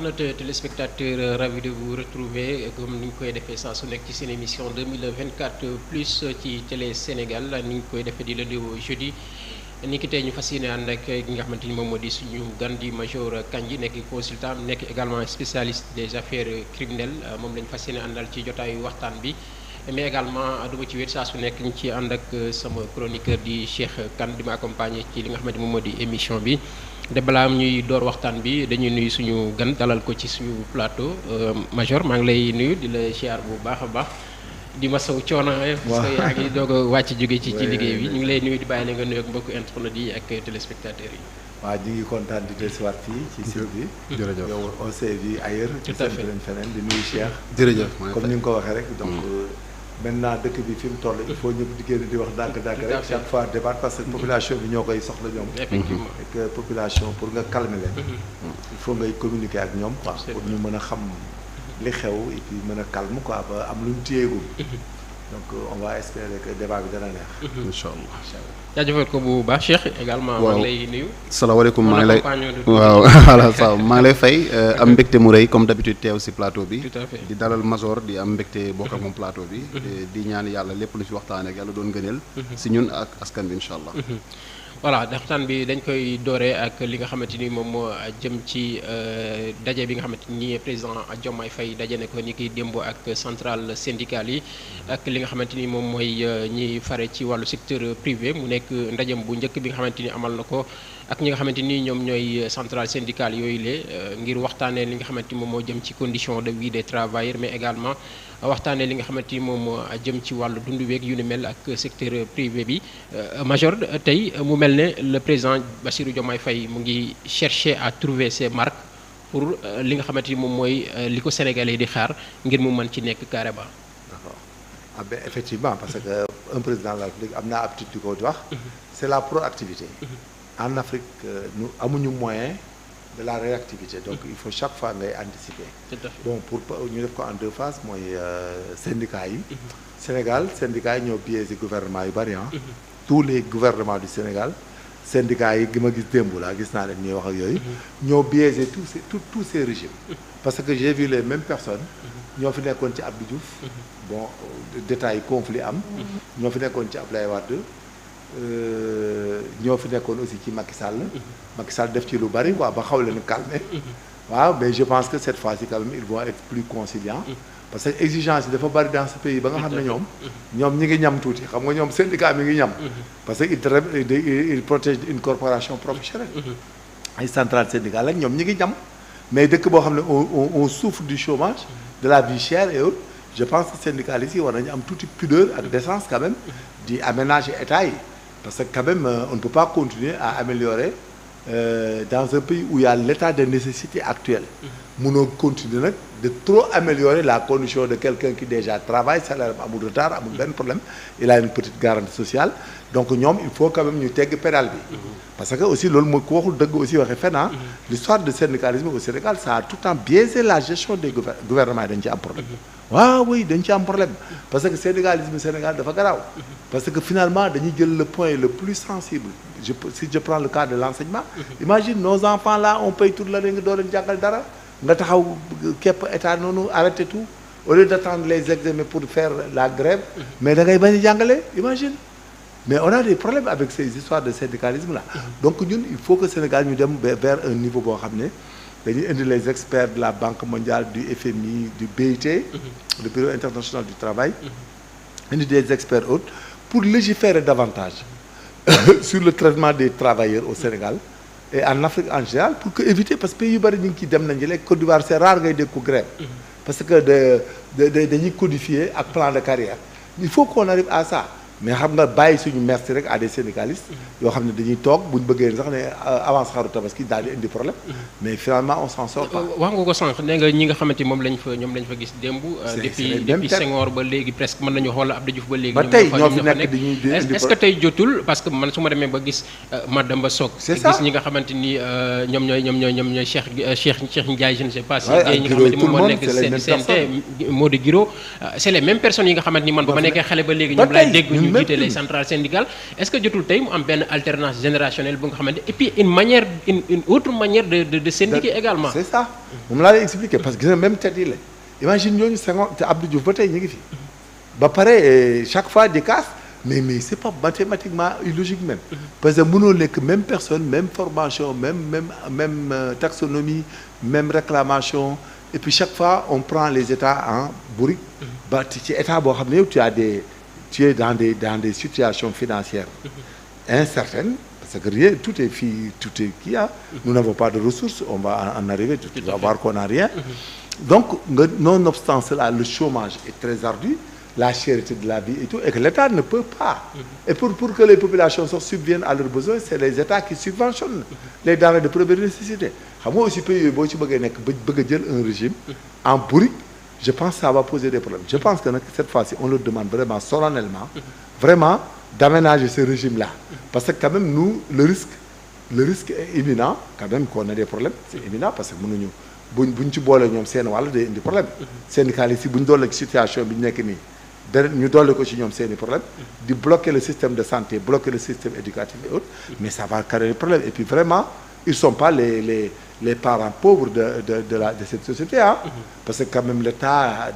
internautes téléspectateurs ravi de vous retrouver comme ni ñu koy defee saa su nekk ci seen émission 2024 plus ci télé Sénégal ni ñu koy defee di lundi au jeudi ni ki tey ñu fas yéene ànd ak ki nga xamante ni moom moo di suñu gan di Major Kandji nekk consultant nekk également spécialiste des affaires criminelles moom lañu fas yéene àndal ci jotaayu waxtaan bi mais également duma ci wéet saa su nekk ñu ci ànd ak sama chroniqueur di Cheikh Kane di ma accompagner ci li nga xamante moom moo di émission bi de balaa ñuy door waxtaan bi dañuy nuyu suñu gan dalal ko ci suñu plateau Major maa ngi lay nuyu di la siyaar bu baax a baax di masawu coono parce que yaa ngi doog a wàcc jóge ci liggéey bi ñu ngi lay nuyu di bàyyi la nga nuyu ak mbokku internet yi ak téléspectateurs yi. waaw ñu ngi kontaan di dellusiwaat fii ci site bi. jërëjëf yow on s'est vu ailleurs. tout à fait ci feneen di nuyu Cheikh. jërëjëf comme ni nga ko waxee rek donc. maintenant dëkk bi fi mu toll il faut ñëpp di génn di wax ndànk-ndànk rek chaque fois débat parce que population bi ñoo koy soxla ñoom. effectivement et que population pour nga calmer leen. il faut ngay communiquer ak ñoom quoi. pour ñu mën a xam li xew et puis mën a calme quoi ba am lu ñu téyeegul. donc on va espérer que débat bi dana neex. incha allah. jaajëfal ko bu baax Cheikh également. maa ngi lay nuyu. salaamaaleykum maa ngi lay waaw voilà ça maa ngi lay fay am mbégte mu rëy comme d'habitude teew si plateau bi. tout à fait di dalal Major di am mbégte bokk ak moom plateau bi. di ñaan yàlla lépp lu fi waxtaanee ak yàlla doon gëneel. si ñun ak askan bi incha allah. voilà waxtaan bi dañ koy dooree ak li nga xamante ni moom moo jëm ci daje bi nga xamante ni président Diomaye Faye daje ne ko ni ki démb ak centrale syndicale yi ak li nga xamante ni moom mooy ñi fare ci wàllu secteur privé mu nekk ndajem bu njëkk bi nga xamante ni amal na ko ak ñi nga xamante ni ñoom ñooy centrale syndicale yooyu lee ngir waxtaanee li nga xamante ni moom moo jëm ci condition de vie des travailleurs mais également waxtaanee li nga xamante ni moom moo jëm ci wàllu dundu beeg yu ni mel ak secteur privé bi Major tey mu mel ne le président Bassirou Diomaye Faye mu ngi chercher à trouver ses marques pour li nga xamante ni moom mooy li ko Sénégalais di xaar ngir mu mën ci nekk carrément. d'accord ah ben effectivement parce que un président de la République am naa habitude di ko wax. c'est la proactivité. En Afrique nous amuñu moyen de la réactivité donc il faut chaque fois ngay anticiper. tout à fait bon pour ñu def ko en deux phases mooy syndicats yi. Sénégal syndicats yi ñoo biaisé gouvernement yu bari ah. tous les gouvernements du Sénégal syndicats yi gi ma gis démb la gis naa leen ñuy wax ak yooyu. ñoo biaisé tous ces régimes. parce que j'ai vu les mêmes personnes. ñoo fi nekkoon ci Abdou Diouf. bon détails conflit am. ñoo fi nekkoon ci Abdoulaye Wade. ñoo fi nekkoon aussi ci Macky Sall. Macky Sall def ci lu bari quoi ba xaw leen calmer. waaw mais je pense que cette fois-ci quand même ils vont être plus conciliants. parce que exigence yi dafa bari dans ce pays ba nga xam ne ñoom ñi ngi ñam tuuti xam nga ñoom syndicat mi ngi ñam. parce que il protège une corporation professionnelle. ay centrales syndicales lañ ñoom ñi ngi ñam. mais dëkk boo xam ne on souffre du chômage. de la vie chère et autres. je pense que syndicalistes yi war nañu am tuuti pudeur ak décence quand même. di aménager état yi. parce que quand même on ne peut pas continuer à améliorer dans un pays où il y a l'état de nécessité actuel. mënoo continuer nag de trop améliorer la condition de quelqu'un qui déjà travaille salaire amul retard amul benn problème il a une petite garantie sociale donc ñoom il faut quand même ñu tegg pédale bi. parce que aussi loolu mooy ku waxul dëgg aussi waxee fenn l'histoire du syndicalisme au Sénégal ça a tout le temps biaisé la gestion des gouvernements yi dañ ci am problème. waaw oui dañ ci am problème parce que syndicalisme Sénégal dafa garaaw. parce que finalement dañuy jël le point le plus sensible si je prends le cas de l'enseignement. imagine nos enfants là on paye toute l'année nga doo leen jàngal dara. nga taxaw képp état noonu arrêté tout au lieu d'attendre les examens pour faire la grève. mais da ngay bañ a jàngale imagine. mais on a des problèmes avec ces histoires de syndicalisme là. donc ñun il faut que Sénégal ñu dem vers un niveau boo xam ne dañuy indi les experts de la Banque mondiale du FMI du BIT. le Bureau international du travail. indi des experts autres pour légiférer davantage sur le traitement des travailleurs au Sénégal. et en Afrique en général pour que éviter parce que pays yu bari ñu ngi ciy dem nañu léegi Côte d'Ivoire c'est rare ngay dégg ko grève parce que dañuy codifier ak plan de carrière il faut qu'on arrive à ça mais xam nga bàyyi suñu merci rek à des syndicalistes yoo xam ne dañuy toog buñ bëggee sax ne avance xaru tabaski daal di indi problème mais finalement on s'en sort pas. wax nga ko sànq nee nga ñi nga xamante moom lañ fa gis démb. depuis Senghor ba léegi presque mën nañu xool Abdou Diouf ba léegi. ba tey ñoo fi nekk di indi est-ce que tey jotul parce que man su ma demee ba gis Mademba Sock. c'est ça gis ñi nga xamante ni ñoom ñooy Cheikh Ndiaye je ne sais pas. ñi nga xamante moom moo nekk CNT Mody Guiro c'est les mêmes personnes yi nga xamante ni man ba ma nekkee xale ba léegi ñoom laay dégg ñu jiite les centrales syndicales est-ce que jotul tey mu am benn alternance générationnelle bu nga xamante et puis une autre manière de syndiquer également. c'est ça moom laa lay expliquer parce que gis nga même tête yi la imagine ñooñu Senghor te Abdou Diouf ba tey ñu ngi fi ba pare chaque fois des casse mais c'est pas mathématiquement illogique même parce que mënoo nekk même personne même formation même taxonomie même réclamation et puis chaque fois on prend les états en bourrique ba ci état boo xam ne yow tu es dans des situations financières incertaines parce que rien tout est kii nous n'avons pas de ressources on va en arriver tu vas voir qu'on n'a rien donc nonobstant cela le chômage est très ardu la cherté de la vie et tout et que l'État ne peut pas et pour que les populations subviennent à leurs besoins c'est les États qui subventionnent les denrées de première nécessité xam nga aussi pays yooyu boo ci bëggee nekk bëgg a jël un régime en bourrique je pense que ça va poser des problèmes je pense que nag cette fois-ci on leur demande vraiment solennellement vraiment d'aménager ce régime-là parce que quand même nous le risque est imminent quand même qu'on ait des problèmes c'est imminent parce que mënuñu buñ ci boole ñoom seen wàll day indi problème syndicalistes yi bu ñu doole ci situation bi ñu nekk nii dara ñu dolli ko ci ñoom seeni problème di bloquer le système de santé bloquer le système éducatif et autres mais ça va créer des problèmes et puis vraiment ils sont pas les parents pauvres de cette société parce que quand même l'État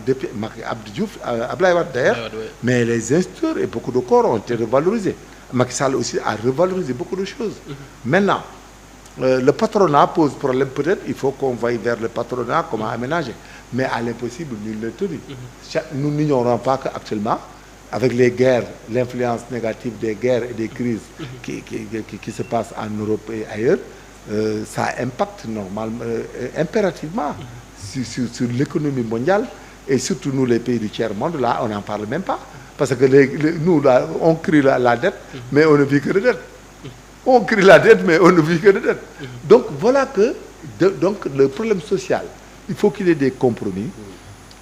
depuis Abdou Diouf Abdoulaye Wade d'ailleurs mais les instituteurs et beaucoup de corps ont été revalorisés Macky Sall aussi a revalorisé beaucoup de choses maintenant le patronat pose problème peut-être il faut qu'on vaille vers le patronat comment aménager mais à l'impossible nul n'est tenu nous n'ignorons pas qu'actuellement avec les guerres l'influence négative des guerres et des crises qui se passent en Europe et ailleurs ça impacte normalement impérativement sur l'économie mondiale et surtout nous les pays du tiers-monde là on n'en parle même pas parce que nous là on crie la dette mais on ne vit que de dette on crie la dette mais on ne vit que de dette donc voilà que donc le problème social il faut qu'il y ait des compromis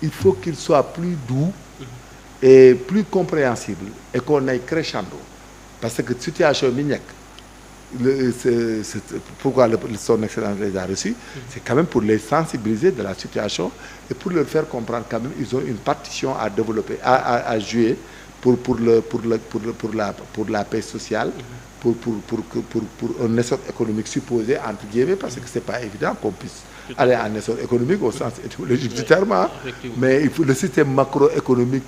il faut qu'il soit plus doux et plus compréhensible et qu'on aille crescendo parce que situation bi nekk pourquoi son excellence les a reçus c'est quand même pour les sensibiliser de la situation et pour leur faire comprendre quand même ils ont une partition à développer à jouer pour la paix sociale pour un essor économique supposé entre guillemets parce que c'est pas évident qu'on puisse aller en essor économique au sens étymologique du terme mais il faut le système macroéconomique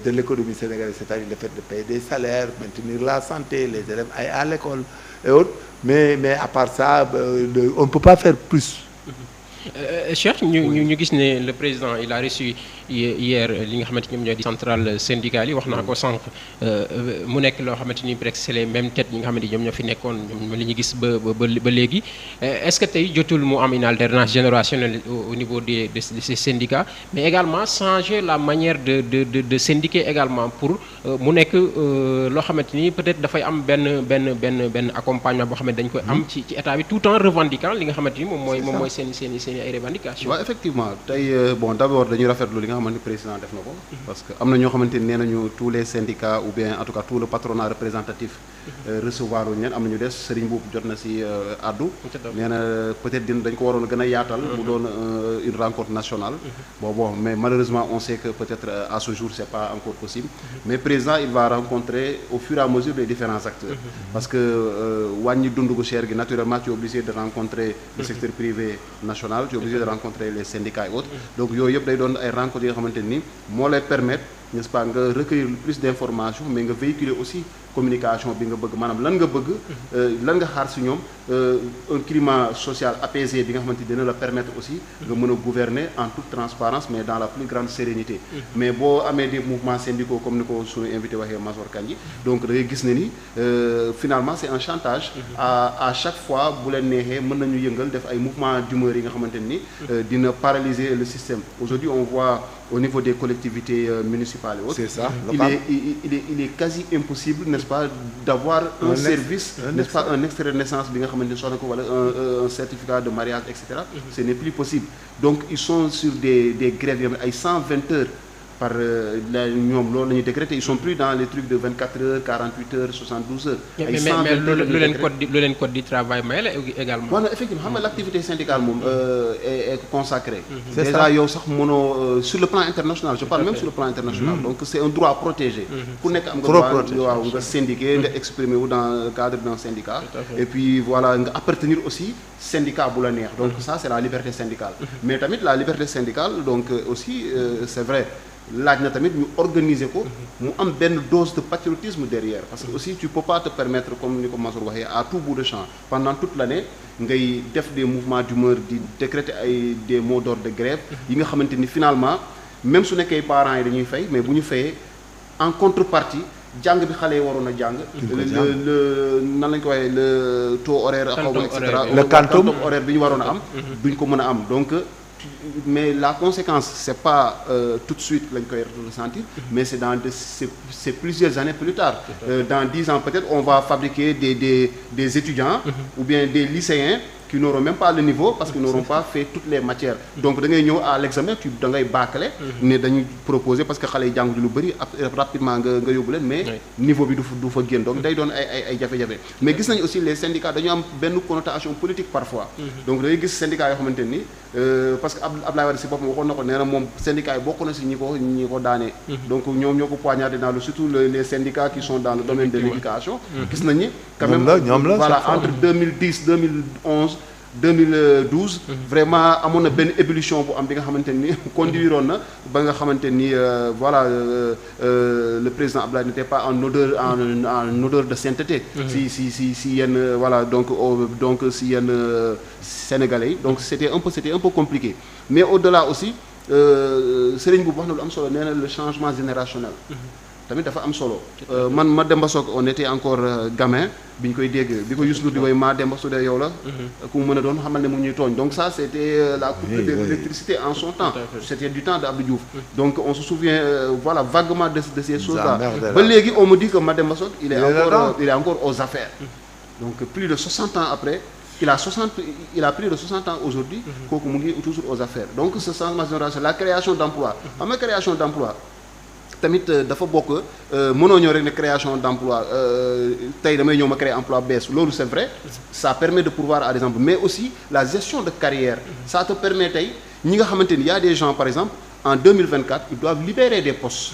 de l'économie sénégalaise c'est-à-dire le fait de payer des salaires maintenir la santé les élèves aillent à l'école et autres mais à part ça on ne peut pas faire plus. Cheikh ñu gis ne le président il a reçu hier li nga xamante ñoom ñoo di centrale syndicale yi wax naa ko sànq mu nekk loo xamante ni presque c'est les mêmes têtes yi nga xamante ni ñoom ñoo fi nekkoon ñoom li ñu gis ba léegi est-ce que tey jotul mu am une alternance générationnelle au niveau de ces syndicats mais également changer la manière de syndiquer également pour mu nekk loo xamante ni peut-être dafay am benn accompagnement boo xamante dañ koy am ci état bi tout en revendiquant li nga xamante ni moom mooy seen ay revendications. waaw effectivement tey bon d'abord dañuy rafetlu li nga xamante ni président def na ko parce que am na ñoo xamante ni nee nañu tous les syndicats ou bien en tout cas tout le patronat représentatif recevoir wuñu leen am na ñu des Serigne Mboup jot na si addu nee na peut-être dañ ko waroon a gën a yaatal mu doon une rencontre nationale bon mais malheureusement on sait que peut-être à ce jour c'est pas encore possible mais président il va rencontrer au fur et à mesure les différents acteurs parce que wàññi dund gu cher gi naturellement tu es obligé de rencontrer le secteur privé national tu es obligé de rencontrer les syndicats et autres donc yooyu yëpp day doon ay rencontres yi nga xamante ni moo lay permettre n'est-ce pas nga recueillir plus d'informations mais nga véhiculer aussi communication bi nga bëgg maanaam lan nga bëgg lan nga xaar ci ñoom un climat social apaisé bi nga xamante ni dina la permettre aussi nga mën a gouverner en toute transparence mais dans la plus grande sérénité mais boo amee des mouvements syndicaux comme ni ko suñu invité waxee Mazor Kandji donc da ngay gis ne ni finalement c'est un chantage à chaque fois bu leen neexee mën nañu yëngal def ay mouvements d'humeur yi nga xamante ni dina paralyser le système aujourd'hui on voit au niveau des collectivités municipales et autres c'est ça il est quasi impossible n'est-ce pas d'avoir un service n'est-ce pas un extrait de naissance bi nga xamante ni soxna ko wala un certificat de mariage etc ce n'est plus possible donc ils sont sur des grèves yoo xam ne ay 120 heures par ñoom loolu la ñuy décréter ils sont plus dans les trucs de 24 heures 48 heures 72 heures. ay 120 heures lu leen code du travail may la également. voilà effectivement xam nga l'activité syndicale moom est consacrée. C'est déjà ça. yow sax mënoo sur le plan international je parle même sur le plan international. donc c'est un droit protégé. ku nekk am nga droit waaw nga syndiquer nga exprimer wu dans le cadre d'un syndicat. et puis voilà nga appartenir aussi syndicat bu la neex. donc ça c'est la liberté syndicale. mais tamit la liberté syndicale donc aussi c'est vrai. laaj na tamit ñu organiser ko mu am benn dose de patriotisme derrière parce que aussi tu peux pas te permettre comme ni ko Mansour waxee à tout bout de champ pendant toute l'année ngay def des mouvements d'humeur di décréter ay des mots d'ordre de grève yi nga xamante ni finalement même su nekkee parents yi dañuy fay mais bu ñu fayee en contrepartie jàng bi xale yi waroon a jàng le nan lañ ko waxee le taux horaire xaw ma et cetera le quantum horaire bi ñu waroon a am duñ ko mën a am donc mais la conséquence c'est pas tout de suite lañ koy ressentir mais c'est dans c'est plusieurs années plus tard dans 10 ans peut-être on va fabriquer des étudiants ou bien des lycéens qui n'auront même pas le niveau parce qu'ils n'auront pas fait toutes les matières donc da ngay ñëw à l'examen tu da ngay bâcler ne dañuy proposer parce que xale yi jàng lu bëri rapidement nga yóbbu leen mais niveau bi du fa génn donc day doon ay jafe-jafe mais gis nañu aussi les syndicats dañu am benn connotation politique parfois donc da ngay gis syndicats yoo xamante ni parce que Abdoulaye Wade si boppam waxoon na ko nee na moom syndicats yi bokk na si ñi ko daanee donc ñoom ñoo ko poignardé dans le surtout les syndicats qui sont dans le domaine de l'éducation gis nañu quand même voilà entre 2010 2011 2012 vraiment amoon na benn ébullition bu am bi nga xamante ni conduiroon na ba nga xamante ni voilà le président Abdoulaye n'était pas en odeur de sainteté si yenn voilà donc si yenn sénégalais yi donc c'était un peu compliqué mais au-delà aussi Serigne Mboup wax na lu am solo nee na le changement générationnel tamit dafa am solo man ma Demba Sock on était encore gamin bi ñu koy dégg bi ko Youssou Ndour di woy maa Demba su dee yow la ku mu mën a doon xamal ne mu ñuy tooñ donc ça c'était la coupure de l'électricité en son temps c'était du temps de Abdou Diouf donc on se souvient voilà vaguement de ces choses là ba léegi on me dit que ma Demba Sock il est encore aux affaires donc plus de 60 ans après il a plus de 60 ans aujourd'hui kooku mu ngi toujours aux affaires donc ce changement générationnel la création d'emploi xam nga création d'emploi tamit dafa bokk mënoo ñëw rek ne création d'emploi tey damay ñëw ma créer emploi bees loolu c'est vrai ça permet de pourvoir à des emplois mais aussi la gestion de carrière ça te permet tey ñi nga xamante ni y a des gens par exemple en 2024 ils doivent libérer des postes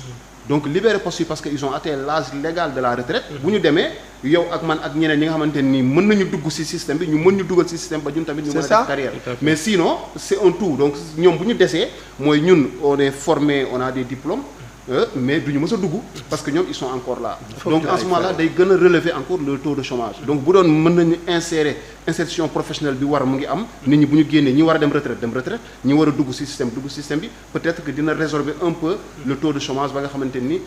donc libérer postes yi parce que ils ont atteint l'âge légal de la retraite bu ñu demee yow ak man ak ñeneen ñi nga xamante ni mën nañu dugg ci système bi ñu mën ñu dugal ci système ba ñun tamit ñu mën a def carrière mais sinon c'est un tout donc ñoom bu ñu desee mooy ñun on est formé on a des diplômes mais duñu mës a dugg parce que ñoom ils sont encore là donc en ce moment-là day gën a relever encore le taux de chômage donc bu doon mën nañu insertion professionnelle bi war mu ngi am nit ñi bu ñu génnee ñi war a dem retraite ñi war a dugg ci système bi peut-être que dina résorber un peu le taux de chômage ba nga xamante ni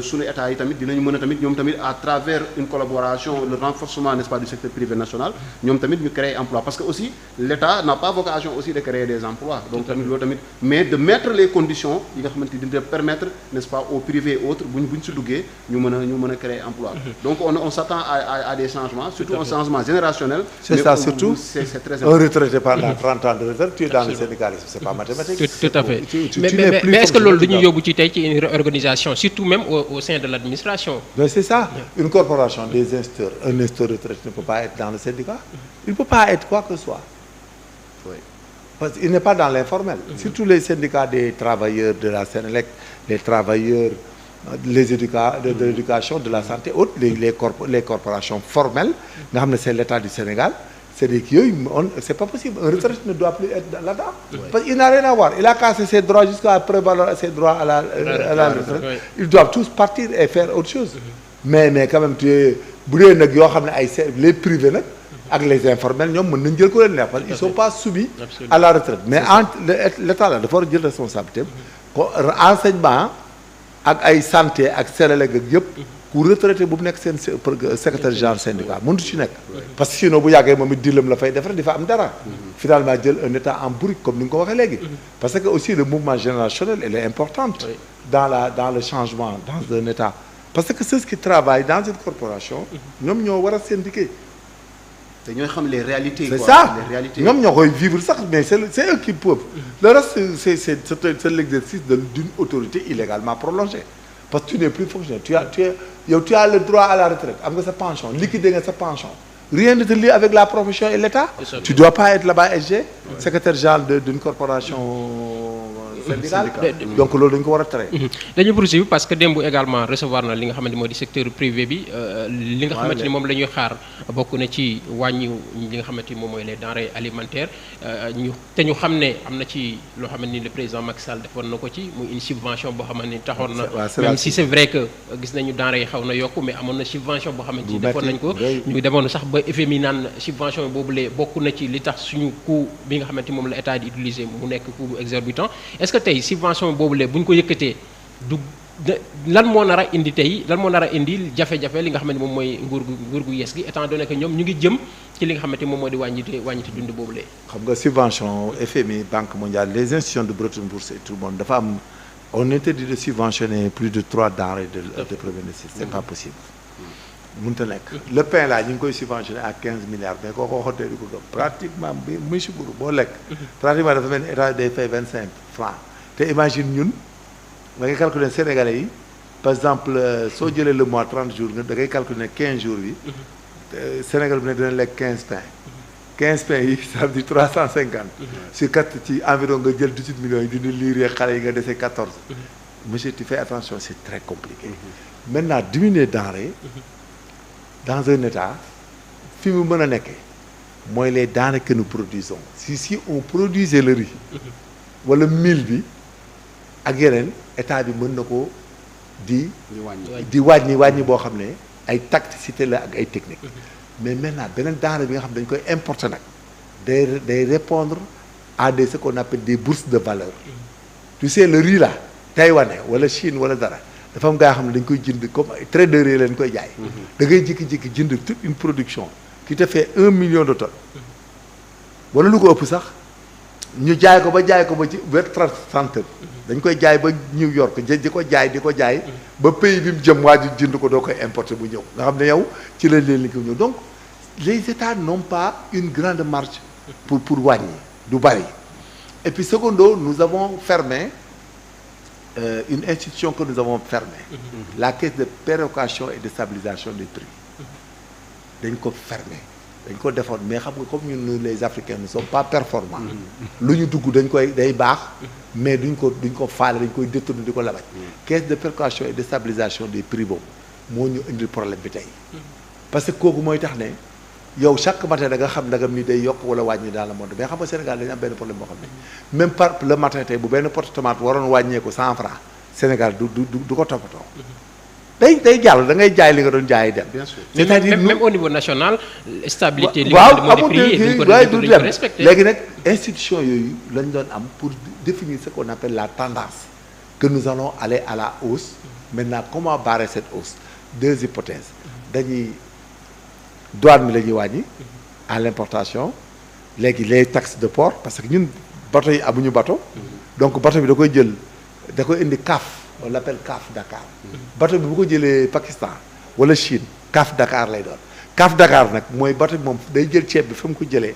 suñu état yi tamit dinañu mën a tamit ñoom tamit à travers une collaboration le renforcement n'est-ce pas du secteur privé national ñoom tamit ñu créer emploi parce que aussi l'État n'a pas vocation aussi de créer des emplois donc tamit loolu tamit mais de mettre les conditions yi nga xamante ni dina permettre n'est-ce pas au privé et autres buñ si duggee ñu mën a créer emploi donc on s'attend à des changements surtout un changement générationnel. C'est ça surtout c'est très important. Un retraité pendant 30 ans de retraite tu es dans le syndicalisme c'est pas mathématique. Tout à fait mais est-ce que loolu duñu yóbbu ci tey ci une réorganisation surtout même au sein de l'administration. Mais c'est ça une corporation des institeurs un institut de retraite ne peut pas être dans le syndicat il ne peut pas être quoi que ce soit. Oui. Parce qu'il n'est pas dans l'informel. Surtout les syndicats des travailleurs de la Sénélec, les travailleurs de l'éducation, de la santé, autres, les corporations formelles, c'est l'État du Sénégal, c'est pas possible. Un retraité ne doit plus être là-dedans. Parce qu'il n'a rien à voir. Il a cassé ses droits jusqu'à prévaloir ses droits à la retraite. Oui. Ils doivent tous partir et faire autre chose. Mais quand même, les privés, avec les informels ñoom mën nañu jël ko leen neex parce qu'ils sont pas soumis à la retraite mais l'État là dafa war a jël responsabilité ko enseignement ak ay santé ak Sénélec ak yëpp ku retraité bu nekk seen secrétaire général syndicat mënut ci nekk parce que sinon bu yàggee moom it dilam la fay def rek di fa am dara finalement jël un État en bourrique comme ni nga ko waxee léegi parce que aussi le mouvement générationnel il est importante dans le changement dans un État parce que ceux qui travaillent dans une corporation ñoom ñoo war a syndiquer te ñooy xam les réalités. c'est quoi, ça les réalités. ñoom ñoo koy vivre sax mais c'est eux qui peuvent. Le reste c'est l'exercice d'une autorité illégalement prolongée parce que tu n'es plus fonctionnaire tu as le droit à la retraite am nga sa pension liquider nga sa pension rien ne te lie avec la profession et l'État. Tu dois pas être là-bas SG secrétaire général d'une corporation syndicale. Donc loolu dañu ko war a tere. dañu poursuivre parce que démb également recevoir na li nga xamante moo di secteur privé bi li nga xamante ni moom la ñuy xaar bokk na ci wàññi li nga xamante ni moom mooy les denrées alimentaires ñu xam ne am na ci loo xamante ni le président Macky Sall defoon na ko ci muy une subvention boo xamante ni taxoon na même si c'est vrai que gis nañu denrées yi xaw na yokku mais amoon na subvention boo xamante ni defoon nañ ko ñu demoon sax ba FMI naan subvention boobulee bokk na ci li tax suñu coût bi nga xamante ni moom la état di utiliser mu nekk coût exorbitant est-ce que tey subvention boobule bu ñu ko yëkkatee du lan moo nar a indi tey lan moo nar a indi jafe-jafe li nga xamante moom mooy nguur gu yees gi étant donné que ñoom ñu ngi jëm ci li nga xamante moom moo di wàññite dund boobule. xam nga subvention FMI Banque mondiale les institutions de Bretton Woods et tout le monde dafa am on interdit de subventionner plus de 3 denrées de première nécessité c'est pas possible. mënut a nekk le pain là ñu ngi koy subventionné à 15 milliards mais koo ko xottee di ko gëm pratiquement bi muy sukuru boo lekk pratiquement dafa mel ni état day fay 25 francs te imagine ñun da ngay calculer sénégalais yi par exemple soo jëlee le mois 30 jours nga da ngay calculer 15 jours bi Sénégal bi ne dina lekk 15 pains 15 pains yi ça veut dire 350 sur 4 ci environ nga jël 18 millions yi dina liir xale yi nga dese 14 monsieur tu fais attention c'est très compliqué maintenant diminuer denrées dans un état fi mu mën a nekkee mooy les denrées que nous produisons si on produisait le riz wala mil bi ak yeneen état bi mën na ko di wàññi boo xam ne ay tacticité la ak ay technique mais maintenant beneen denrée bi nga xam ne dañ koy importer nag day répondre à ce qu'on appelle des bourses de valeur tu sais le riz là taïwanais wala Chine wala dara dafa am gaa xam ne dañ koy jënd comme traders yi leen koy jaay da ngay jékki-jékki jënd toute une production qui te fait 1 million de tonnes wala lu ko ëpp sax ñu jaay ko ba ci vers centre dañ koy jaay ba New York di ko jaay ba pays bi mu jëm waa ji jënd ko doo koy importer bu ñëw nga xam ne yow ci lañ leen li ko ñëw donc les États n'ont pas une grande marge pour wàññi du bari et puis secondo nous avons fermé une institution que nous avons fermée la caisse de péréquation et de stabilisation des prix dañ ko fermé dañ ko defoon mais xam nga comme ñun les Africains ne sont pas performants lu ñu dugg day baax mais duñ ko faale dañ koy détourner di ko labaj caisse de péréquation et de stabilisation des prix boobu moo ñu indil problème bi tey parce que kooku mooy tax ne yow chaque matin da nga xam ndagam ni day yokk wala wàññi dans le monde mais xam nga Sénégal dañu am benn problème boo xam ne même par le matin tey bu benn pot tomate waroon wàññeeku 100 francs Sénégal du ko toppatoo day jàll da ngay jaay li nga doon jaay dem. bien sûr c'est-à-dire même au niveau national stabilité. waaw amul du dem léegi nag institution yooyu lañ doon am pour définir ce qu'on appelle la tendance que nous allons aller à la hausse maintenant comment barrer cette hausse 2 hypothèses dañuy douane bi la ñuy wàññi à l'importation léegi les taxes de port parce que ñun bateau yi amuñu bateau donc bateau bi da koy indi CAF on l'appelle CAF Dakar bateau bi bu ko jëlee Pakistan wala Chine CAF Dakar lay doon CAF Dakar nag mooy bateau bi moom day jël ceeb bi fa mu ko jëlee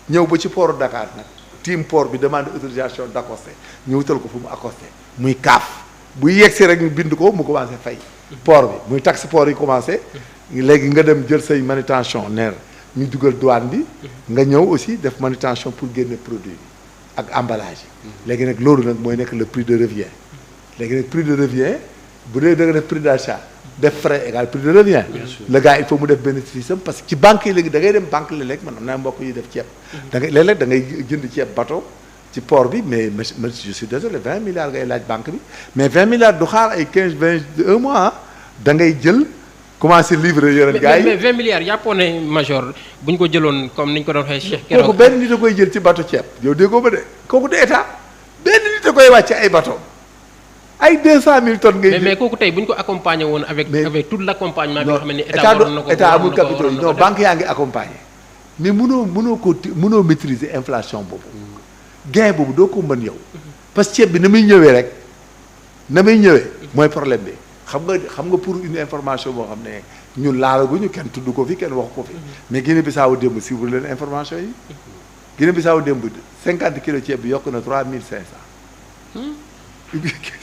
ñëw ba ci port Dakar nag team port bi demande autorisation d'accoster ñu wutal ko fu mu accosté muy CAF bu yegsi rek ñu bind ko mu commencé fay port bi muy taxe port yi commencé léegi nga dem jël say manutention neer ñu dugal douane bi nga ñëw aussi def manutention pour génne produit bi ak emballage yi léegi nag loolu nag mooy nekk le prix de revient léegi nag prix de revient bu dee da nga def prix d'achat def frais égal prix de revient le gars il faut mu def bénéfice am parce que ci banque yi léegi da ngay dem banque léeg-léeg man am naa mbokk yi def ceeb da ngay léeg-léeg da ngay jënd ceeb bateau ci port bi mais je suis désolé 20 milliards ngay laaj banque bi mais 20 milliards du xaar ay 15 20 1 mois da ngay jël commencé livrer yeneen gars yi mais 20 milliards yàppoo ne major bu ñu ko jëloon comme ni ñu ko doon waxee Cheikh kooku benn nit a koy jël ci bateau ceeb yow déggoo ba de kooku de état benn nit a koy wàcce ay bateau ay 200 000 tonnes ngay jël mais kooku tey bu ñu ko accompagner woon avec tout l'accompagnement bi nga xam ne état waroon na ko état amul capitaux yi non banque yaa ngi accompagner mais mënoo maîtriser inflation boobu gain boobu doo ko mën yow parce que ceeb bi na muy ñëwee mooy problème bi xam nga pour une information boo xam ne ñun laalaguñu kenn tudd ko fi kenn wax ko fi mais Guinée-Bissau démb suivre leen information yi Guinée-Bissau démb 50 kilos ceeb bi yokk na 3500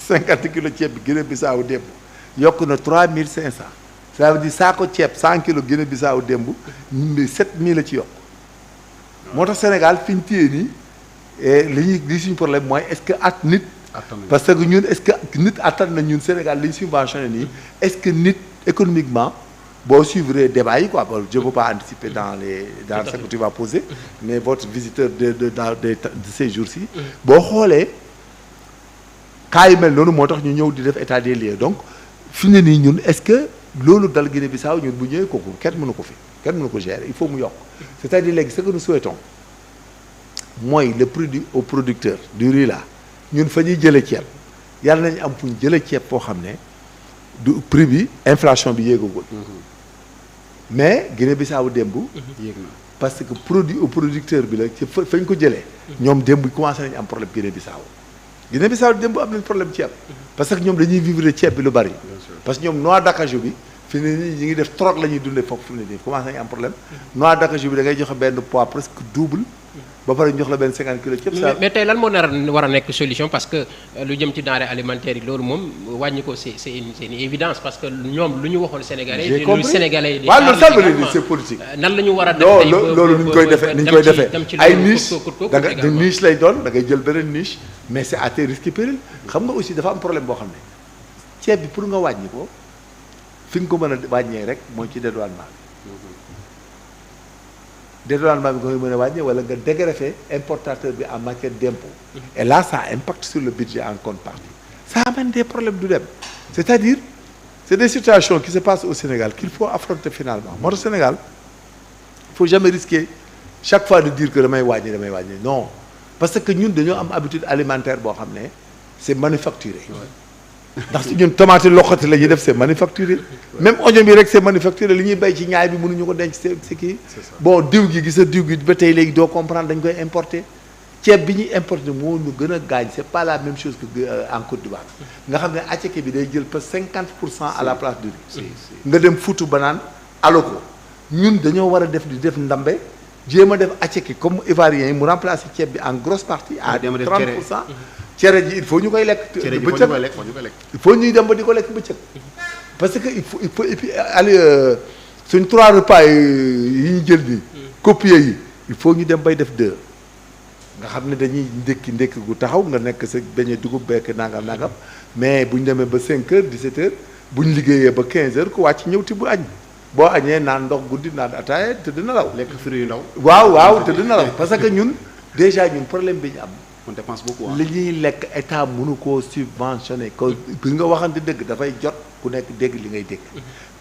50 kilos ceeb bi Guinée-Bissau démb yokk na 3500 ça veut dire saako ceeb 100 kilos Guinée-Bissau démb 7000 la ci yokk moo tax Sénégal fi ñu téye nii li suñu problème mooy est-ce que nit parce que ñun est-ce que nit attan na ñun Sénégal li ñu subventionné nii est-ce que nit économiquement boo suivre débat yi quoi je ne peux pas anticiper dans ce que tu vas poser mais votre visiteur de ces jours-ci boo xoolee cas yu mel noonu moo tax ñu ñëw di def état des lieux donc fi mu ne nii ñun est-ce que loolu dal Guinée-Bissau ñun bu ñëwee kooku kenn mënu ko fi kenn mënu ko gérer il faut mu yokk c'est-à-dire léegi ce que nous souhaitons mooy le produit au producteur du riz là ñun fa ñuy jëlee ceeb yàlla nañu am fu ñu jëlee ceeb foo xam ne du prix bi inflation bi yéegagul mais Guinée-Bissau démb yéeg na parce que produit au producteur bi la ci fañ ko jëlee ñoom démb commencé nañu am problème Guinée-Bissau démb am nañ problème ceeb parce que ñoom dañuy vivre ceeb bi lu bari parce que ñoom noix d'acajou bi fi ne nii ñu ngi def trop la ñuy dundee foofu fi mu ne nii commencé nañu am problème noix d'acajou bi da ngay joxe benn poids presque double ba pare ñu jox la benn 50 kilos ceeb. mais tey lan moo war a nekk solution parce que lu jëm ci denrée alimentaire yi loolu moom wàññi ko c'est une évidence parce que ñoom lu ñu waxoon Sénégalais. j'ai compris lu Sénégalais yi. waaw loolu ça veut dire c'est politique. nan la ñu war a def tey loolu ni ñu koy defee ay niche da nga niche lay doon da ngay jël beneen niche mais c'est à tes risques et périls xam nga aussi dafa am problème boo xam ne ceeb bi pour nga wàññi ko fi nga ko mën a wàññee rek mooy ci dédouanement bi nga koy mën a wàññee wala nga dégreffer importateur bi en matière d'impôt et là ça impacte sur le budget en contrepartie ça amène des problèmes du dem c'est-à-dire c'est des situations qui se passent au Sénégal qu'il faut affronter finalement moo tax Sénégal il faut jamais risquer chaque fois de dire que damay wàññi non parce que ñun dañoo am habitude alimentaire boo xam ne c'est manufacturé ndax ñun tomate loxoti la ñuy def c'est manufacturé même oignon bi rek c'est manufacturé li ñuy bay ci ñaay bi mënuñu ko denc c'est kii bon diw gi gisa diw gi ba tey léegi doo comprendre dañ koy importer ceeb bi ñuy importer moo ñu gën a gaañ c'est pas la même chose que en Côte d'Ivoire nga xam ne aceke bi day jël presque 50% à la place du riz nga dem fuutu banaan alo ko ñun dañoo war a def di def ndambe jéem a def aceke comme ivoiriens yi mu remplacer ceeb bi en grosse partie à 30%. cere ji il faut ñu koy lekk bëccëg il faut ñuy dem ba di ko lekk bëccëg parce que il faut et puis allez suñ 3 repas yi ñu jël ni copier yi il faut ñu dem bay def 2 nga xam ne dañuy ndékki gu taxaw nga nekk sa beñe dugub bekk nangam mais bu ñu demee ba 5 heures 17 heures bu ñu liggéeyee ba 15 heures ku wàcc ñëw ti bu añ boo añee naan ndox guddi naan ataaya te dina law lekk fruits yu ndaw waaw te dina law parce que ñun déjà ñun problème bi ñu am on dépense beaucoup li ñuy lekk état mënu koo subventionné ko bi nga waxante dëgg dafay jot ku nekk dégg li ngay dégg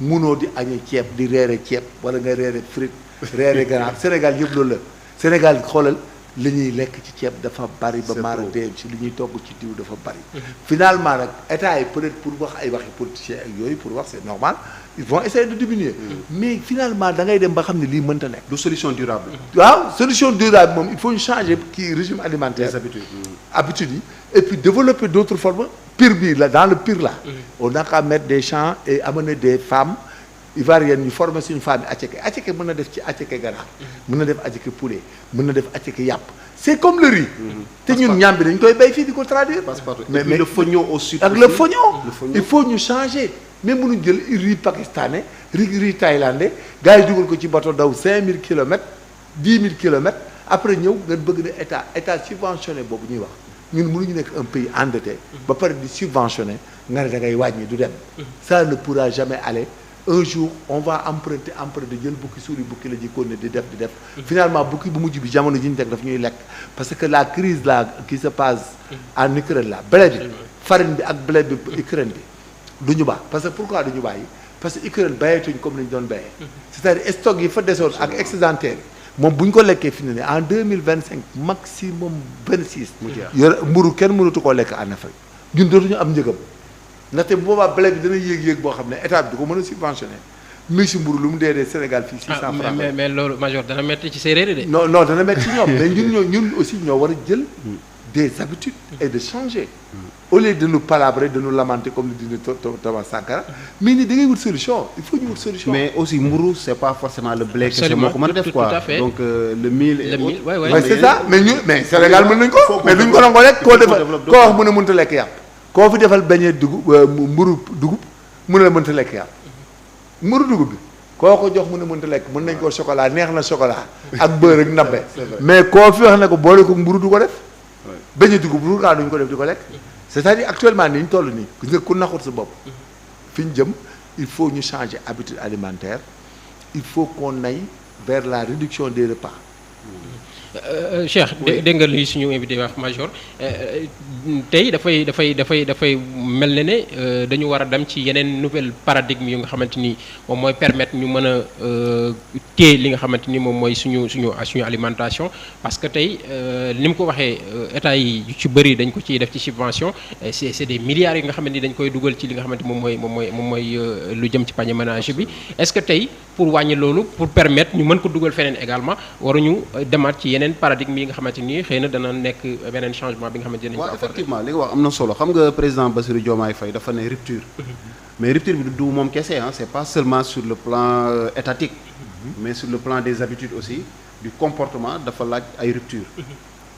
mënoo di añee ceeb di reere ceeb wala nga reere frite reere ganaar Sénégal yëpp loolu la Sénégal xoolal li ñuy lekk ci ceeb dafa bari ba maara dee ci li ñuy togg ci diw dafa bari finalement nag état yi peut-être pour wax ay waxi politiciens ak yooyu pour wax c'est normal ils vont essayer de diminuer mais finalement da ngay dem ba xam ne lii mënta nekk du solution durable waaw solution durable moom il faut ñu changer kii régime alimentaire habitudes yi et puis développer d'autres formes pire bi là dans le pire là on n'a qu'à mettre des champs et amener des femmes ivoiriennes ñu former suñu femmes yi aceke mën na def ci aceke ganaar mën na def aceke poulet mën na def aceke yàpp c'est comme le riz te ñun ñaam bi dañ koy béy fii di ko traduire mais le fognon au sud ak le fognon il faut ñu changer mais mënuñ jël riz pakistanais riz thaïlandais gars yi dugal ko ci bateau daw 5000 kilomètres 10 000 kilomètres après ñëw nga bëgg ne état subventionné boobu ñuy wax ñun mënuñu nekk un pays endetté ba pare di subventionné nga ne da ngay wàññi du dem ça ne pourra jamais aller un jour on va emprunter jël bukki suuri bukki la jikkoon ne di def finalement bukki bu mujj bi jamono ji ñu teg daf ñuy lekk parce que la crise là qui se passe en Ukraine là blé bi farine bi ak blé bi Ukraine bi du ñu baax parce que pourquoi du ñu bàyyi parce que Ukraine bayeetuñ comme ni ñu doon bayee c'est-à-dire stock yi fa desoon ak excédentaire yi moom bu ñu ko lekkee fi ne nii en 2025 maximum 26 yor mburu kenn mënatu koo lekk en Afrique ñun dootuñu am njëgam ndaxte bu boobaa blé bi dana yéeg boo xam ne état bi du ko mën a subventionné muy si mburu lu mu dee Sénégal fii 600 francs mais loolu major dana metti ci séeréer de non dana metti ci ñoom mais ñun aussi ñoo war a jël des habitudes et de changer. Au lieu de nous palabrer, de nous lamenter comme le dit Thomas Sankara, mais ni da ngay wut solution, il faut ñu wut solution. mais aussi mburu c'est pas forcément le blé kese moo ko mën a def quoi. Donc le mil et autres. Ouais, c'est ça mais Sénégal mën nañ ko mais duñ ko nangoo rek koo defal koo wax mën a mënta lekk yàpp koo fi defal beñe dugub mburu dugub mën a mënta lekk yàpp mburu dugub bi koo ko jox mën a mënta lekk mën nañ koo chocolat neex na chocolat ak beurre ak nabbe mais koo fi wax ne ko boole ko mburu du ko def beñe dugub lu kaa duñ ko def di ko lekk c'est-à-dire actuellement ni ñu toll nii gis nga ku naxut sa bopp fi ñu jëm il faut ñu changer habitude alimentaire il faut qu'on aille vers la réduction des repas. Cheikh dégg nga li suñu invité wax major tey dafay mel ne dañu war a dem ci yeneen nouvelle paradigme yu nga xamante ni moom mooy permettre ñu mën a téye li nga xamante ni moom mooy suñu alimentation parce que tey ni mu ko waxee état yi yu ci bëri dañ ko ciy def ci subvention c'est des milliards yi nga xamante ni dañ koy dugal ci li nga xamante moom mooy lu jëm ci panier ménager bi est-ce que tey pour wàññi loolu pour permettre ñu mën ko dugal feneen également waruñu demaat ci yeneen paradigme yi nga xamante ni xëy na dana nekk beneen changement bi nga xamante ni. waaw effectivement li nga wax am na solo xam nga président Bassirou Diomaye Faye dafa ne rupture. mais rupture bi du moom kese c'est pas seulement sur le plan étatique. mais sur le plan des habitudes aussi du comportement dafa laaj ay rupture.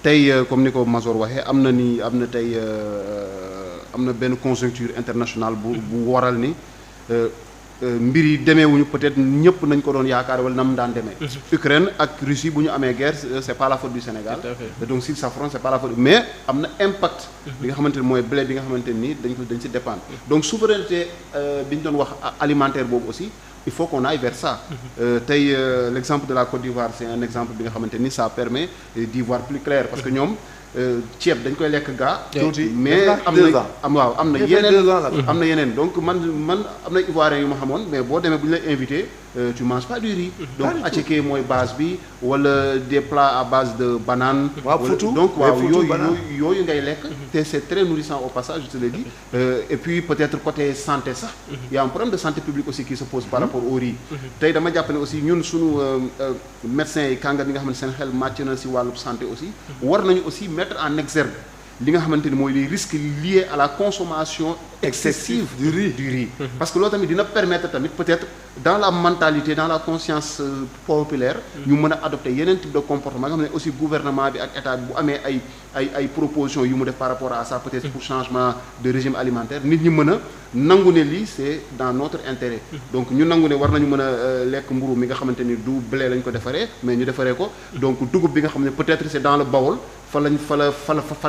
tey comme ni ko Mazor waxee am na tey am na benn conjoncture internationale bu waral ni. mbir yi demeewuñu peut-être ñëpp nañ ko doon yaakaar wala nam daan demee. Ukraine ak Russie bu ñu amee guerre c'est pas la faute du Sénégal. Donc s'ils s'affrontent c'est pas la faute mais am na impact. bi nga xamante ni mooy blé bi nga xamante ni dañ ci dépendre. donc souveraineté bi ñu doon wax alimentaire boobu aussi il faut qu'on aille vers ça. tey l'exemple de la Côte d'Ivoire c'est un exemple bi nga xamante ni ça permet d'y voir plus clair parce que ñoom. ceeb dañ koy lekk gaa. mais am na yeneen donc man am na ivoiriens yu ma xamoon mais boo demee bu ñu lay invité tu manges pas du riz. donc attiéké mooy base bi wala des plats à base de banane. donc waaw yooyu ngay lekk. te c'est très nourrissant au passage je te le dis. et puis peut-être côté santé sax. y a un problème de santé publique aussi qui se pose par rapport au riz. tey dama jàpp ne aussi ñun suñu médecins yi kànga bi nga xam ne seen xel màcc na ci wàllu santé aussi. war nañu aussi mettre en exergue li nga xamante ni mooy les risques liés à la consommation excessive du riz. parce que loolu tamit dina permettre tamit peut-être dans la mentalité dans la conscience populaire ñu mën a adopter yeneen type de comportement nga xam ne aussi gouvernement bi ak état bi bu amee ay propositions yu mu def par rapport à ça peut-être pour changement de régime alimentaire nit ñi mën a nangu ne lii c'est dans notre intérêt. donc ñu nangu ne war nañu mën a lekk mburu mi nga xamante ni du blé lañ ko defaree mais ñu defaree ko donc dugub bi nga xam ne peut-être c'est dans le Bawol fa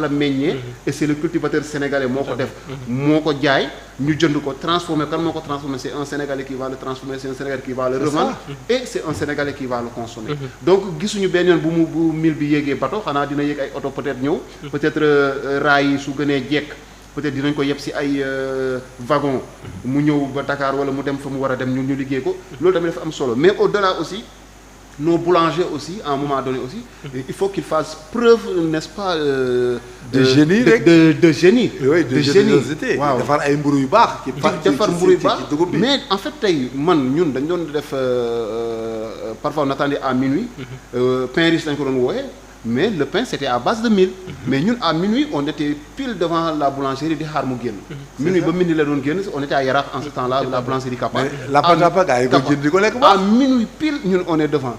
la meññee et c'est le cultivateur sénégalais moo ko def moo ko jaay ñu jënd ko transformer kan moo ko transformer c'est un Sénégalais qui va le transformer c'est un Sénégalais qui va le revendre et c'est un Sénégalais qui va le consommer donc gisuñu benn yoon bu mil bi yéegee bateau xanaa dina yéeg ay oto peut-être ñëw peut-être raay yi su gënee jekk peut-être dinañ ko yeb ci ay wagon mu ñëw ba Dakar wala mu dem fa mu war a dem ñu liggéey ko loolu tamit dafa am solo mais au-delà aussi nos boulangers aussi à un moment donné aussi il faut qu'ils fassent preuve n'est-ce pas de génie rek de génie de générosité waaw defar ay mburu yu baax defar mburu yu baax mais en fait tey ñun dañ doon def parfois on attendait à minuit pain riche lañ ko doon wooyee mais le pain c'était à base de mil mais ñun à minuit on était pile devant la boulangerie di xaar mu génn minuit ba minuit la doon génn on était à Yarakh en ce temps-là la boulangerie Kappa à minuit pile ñun on est devant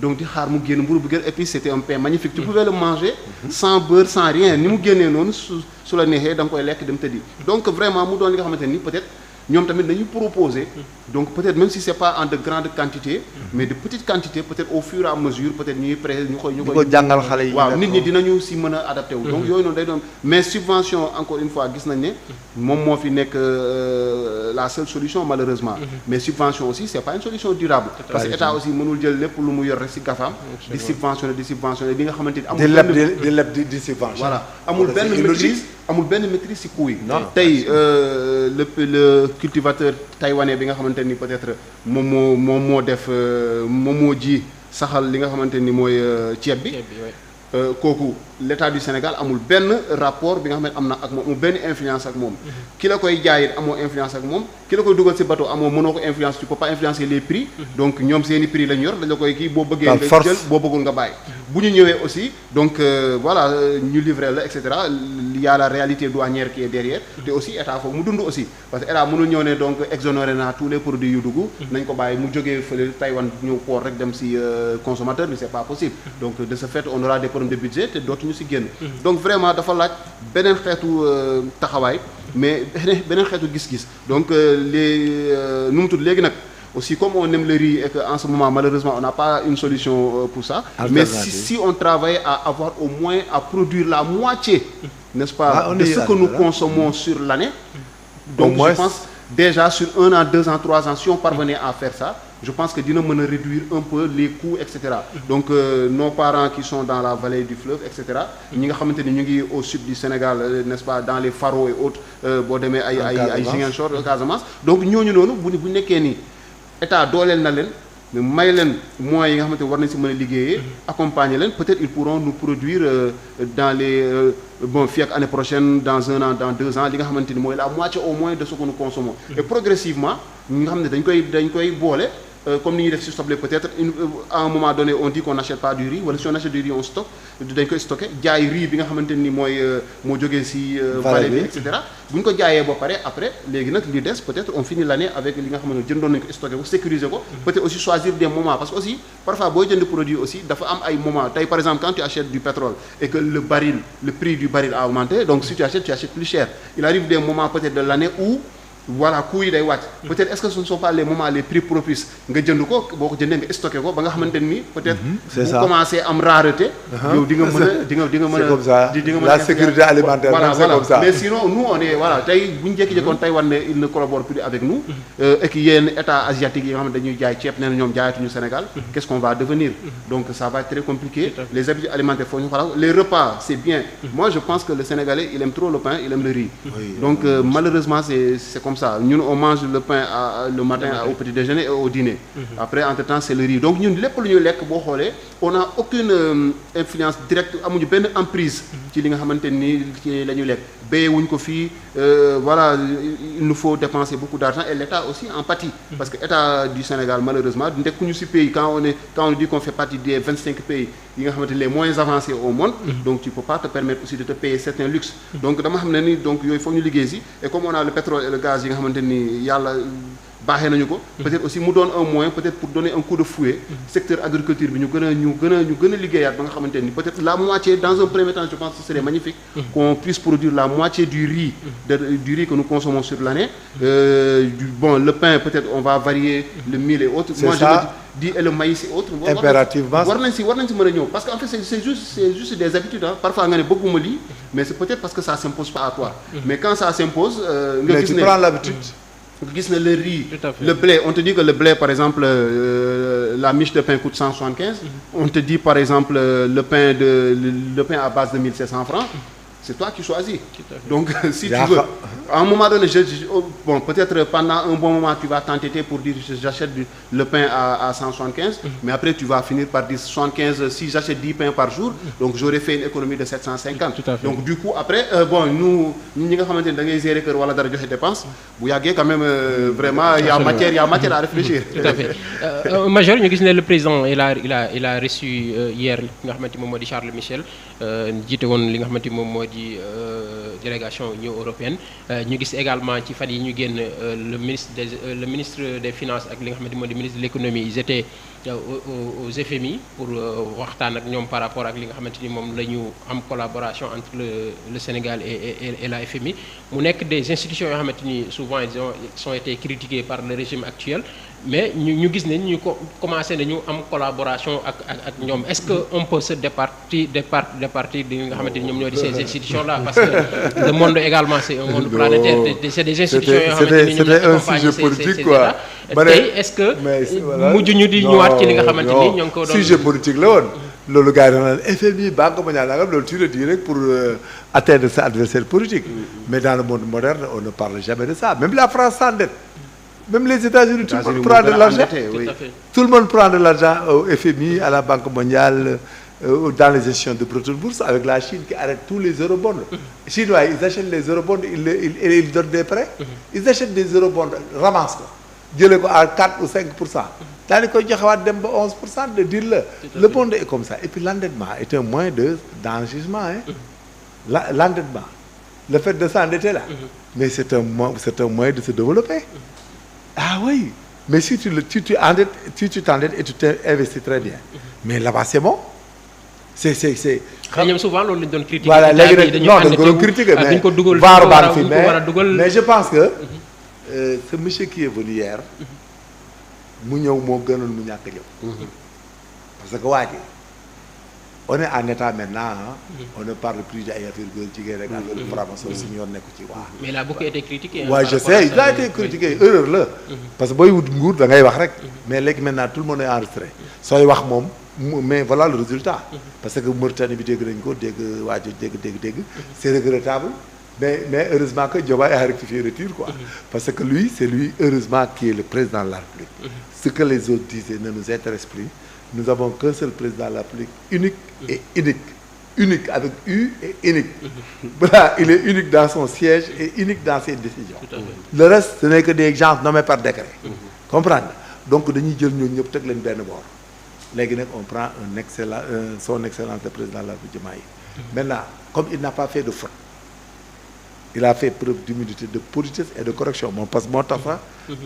donc di xaar mu génn mburu bu génn et puis c'était un pain magnifique tu pouvais le manger sans beurre sans rien ni mu génnee noonu su la neexee da nga koy lekk dem tëddi donc vraiment mu doon li nga xamante ni peut-être ñoom tamit dañuy proposer donc peut-être même si c'est pas en de grandes quantités mais de petites quantités peut-être au fur et à mesure peut-être ñuy ñu koy jàngal xale yi waaw nit ñi dinañu si mën a adapté wu donc yooyu noonu day doon mais subvention encore une fois gis nañ ne moom moo fi nekk la seule solution malheureusement mais subvention aussi c'est pas une solution durable parce que état aussi mënul jël lépp lu mu yor rek si gafaam di subventionner bi nga xamante ni amul di subvention voilà amul benn maîtrise si coût yi tey le cultivateur taïwanais bi nga xamante ni peut-être moom moo ji saxal li nga xamante ni mooy ceeb bi kooku l'État du Sénégal amul benn rapport bi nga xam ne am na ak moom amul benn influence ak moom ki la koy jaayit amoo influence ak moom ki la koy dugal ci bateau mënoo ko influence tu peux pas influencer les prix donc ñoom seeni prix lañ yor dañ la koy kii boo bëggee nga jël boo bëggul nga bàyyi bu ñu ñëwee aussi donc voilà ñu livrer la et cetera il y a la réalité douanière qui est derrière te aussi état foofu mu dund aussi parce que état mënul ñëw ne donc exonéré naa tous les produits yu dugg nañ ko bàyyi mu jógee fële Taïwan ñëw port rek dem ci consommateur bi c'est pas possible donc de ce fait on aura des problèmes de budget te dootuñu ci génn donc vraiment dafa laaj beneen xeetu taxawaay mais beneen xeetu gis-gis donc les nu mu tudd léegi nag aussi comme on aime le riz et que en ce moment malheureusement on n'a pas une solution pour ça mais si on travaille à avoir au moins à produire la moitié n'est-ce pas de ce que nous consommons sur l'année donc je pense déjà sur 1 an 2 ans 3 ans si on parvenait à faire ça je pense que dina mën a réduire un peu les coûts et cetera donc nos parents qui sont dans la vallée du fleuve et cetera ñi nga xamante ni ñu ngi au sud du Sénégal n'est-ce pas dans les Faro et autres boo demee ay Ziguinchor Casamance donc ñooñu noonu bu nekkee nii état dooleel na leen may leen moyens yi nga xamante war nañ ci mën a liggéeyee accompagner leen peut-être ils pourront nous produire dans les fii ak année prochaine dans 1 an dans 2 ans li nga xamante ni mooy la moitié au moins de ce que nous consommons et progressivement ñi nga xam ne dañ koy boole comme ni ñuy def ci soble peut-être à un moment donné on dit qu'on n'achète pas du riz wala si on achète du riz on stocke dañ koy stocké jaay riz bi nga xamante ni mooy moo jógee ci vallée bi et cetera bu ñu ko jaayee ba pare après léegi nag li des peut-être on finit l'année avec li nga xamante ne jëndoon nañu ko stocké ko sécuriser ko peut-être aussi choisir des moments parce que aussi parfois booy jënd produit aussi dafa am ay moments tey par exemple quand tu achètes du pétrole et que le prix du baril a augmenté donc si tu achètes plus cher il arrive des moments peut-être de l'année où voilà coût yi day wàcc peut-être est-ce que ce ne sont pas les moments les plus propices nga jënd ko boo ko jëndee nga stocké ko ba nga xamante ni peut-être bu commencé am rareté yow di nga mën a di nga mën a la sécurité alimentaire voilà c'est comme ça mais sinon nous on est voilà tey bu ñu jékki-jékkoon Taïwan ne il ne collabore plus avec nous et que yenn état asiatique yi nga xam ne dañuy jaay ceeb nee na ñoom jaayatuñu Sénégal qu'est-ce qu'on va devenir donc ça va être très compliqué les habitudes alimentaires faut ñu xoolal les repas c'est bien moi je pense que le Sénégalais il aime trop le pain il aime le riz donc malheureusement c'est comme ça ñun on mange le pain le matin au petit déjeuner et au dîner après entre-temps c'est le riz donc ñun lépp lu ñuy lekk boo xoolee on a aucune influence directe amuñu benn emprise ci li nga xamante ni ci la ñuy lekk béyee wuñ ko fii voilà il nous faut dépenser beaucoup d'argent et l'État aussi en pâtit parce que État du Sénégal malheureusement nekkuñu ci pays quand on dit qu'on fait partie des 25 pays yi nga xamante les moins avancés au monde donc tu peux pas te permettre aussi de te payer certains luxes donc dama xam ne ni donc yooyu foog ñu liggéey ci et comme on a le pétrole et le gaz yi nga xamante ni yàlla baaxee nañu ko peut-être aussi mu doon un moyen peut-être pour donner un coup de fouet secteur agriculture bi ñu gën a liggéeyaat ba nga xamante ni peut-être la moitié dans un premier temps je pense que ce serait magnifique qu'on puisse produire la moitié du riz que nous consommons sur l'année le pain peut-être on va varier le mil et autres moi je me dis et le maïs et autres impérativement war nañ si mën a ñëw parce que en fait c'est juste des habitudes parfois nga ne bëgguma lii mais c'est peut-être parce que ça s'impose pas à toi mais quand ça s'impose nga gis ne prends l'habitude gis na le riz le blé on te dit que le blé par exemple la miche de pain coûte 175 on te dit par exemple le pain à base de 1700 francs c'est toi qui choisis donc si tu veux à un moment donné peut-être pendant un bon moment tu vas t'entêter pour dire j'achète le pain à 175 mais après tu vas finir par dire 75 si j'achète 10 pains par jour donc j'aurais fait une économie de 750 donc du coup après nous ñi nga xamante ne da ngay gérer kër wala dara joxe dépense bu yàggee quand même vraiment il y a matière à réfléchir tout à fait Major ñu gis ne le président il a reçu hier li nga xamante moom moo di Charles Michel jiite woon li nga xamante moom moo di délégation Union européenne ñu gis également ci fan yi ñu génn le ministre des finances ak li nga xamante moo di ministre de l'économie ils étaient aux FMI pour waxtaan ak ñoom par rapport ak li nga xamante ni moom la ñu am collaboration entre le Sénégal et la FMI mu nekk des institutions yoo xamante ni souvent ils ont été critiquées par le régime actuel mais ñu gis ne ñu commencé nañu am collaboration ak ñoom est-ce que on peut se départir di nga xamante ni ñoom ñoo di ces institutions là parce que le monde également c'est un monde planétaire c'est des institutions yoo xamante ni ñoom ñoo accompagner ces états tey est-ce que mujj ñu di ñëwaat ci li nga xamante ni ñoo ngi ko doon sujet politique la woon loolu gars yi da naan FMI Banque mondiale nangam loolu tu le dis rek pour atteindre sa adversaire politique mais dans le monde moderne on ne parle jamais de ça même la France s'endette même les États-Unis tout le monde prend de l'argent tout le monde prend de l'argent au FMI à la Banque mondiale dans les gestions de Bretton Woods avec la Chine qui arrête tous les eurobonds Chinois ils achètent les eurobonds ils donnent des prêts ils achètent des eurobonds ramassent ko jëlee ko à 4 ou 5% daal di koy joxewaat dem ba 11% de dire la le monde est comme ça et puis l'endettement est un moyen d'enrichissement l'endettement le fait de s'endetter là mais c'est un moyen de se développer ah oui mais si tu t'endettes et tu t'investis très bien mais là-bas c'est bon c'est ñoom souvent loolu lañ doon critiquer. voilà léegi nag non dañ ko doon critiquer mais vaar baan fi mais je pense que ce monsieur qui est venu hier mu ñëw moo gënoon mu ñàkk ñëw parce que waa ji on est en état maintenant on ne parle plus de ay affaire góor jigéen rek affaire franc-maçon suñu yoon nekku ci waa mais il a beaucoup été critiqué. waaw je sais il a été critiqué erreur la parce que booy wut nguur da ngay wax rek mais léegi maintenant tout le monde est enregistré sooy wax moom mais voilà le résultat parce que Mauritanie bi dégg nañ ko dégg waa ji dégg c'est regrettable mais heureusement que Diomaye a rectifié le tir quoi parce que lui c'est lui heureusement qui est le président de la République ce que les autres disaient ne nous intéresse plus nous avons qu'un seul président de la République unique avec U et unique voilà il est unique dans son siège et unique dans ses décisions le reste ce n'est que des gens nommés par décret comprendre donc dañuy jël ñooñu ñëpp teg leen benn boor léegi nag on prend son excellence le président de la République Diomaye maintenant comme il n'a pas fait de faute il a fait preuve d'humilité de politesse et de correction moom parce que moo tax sax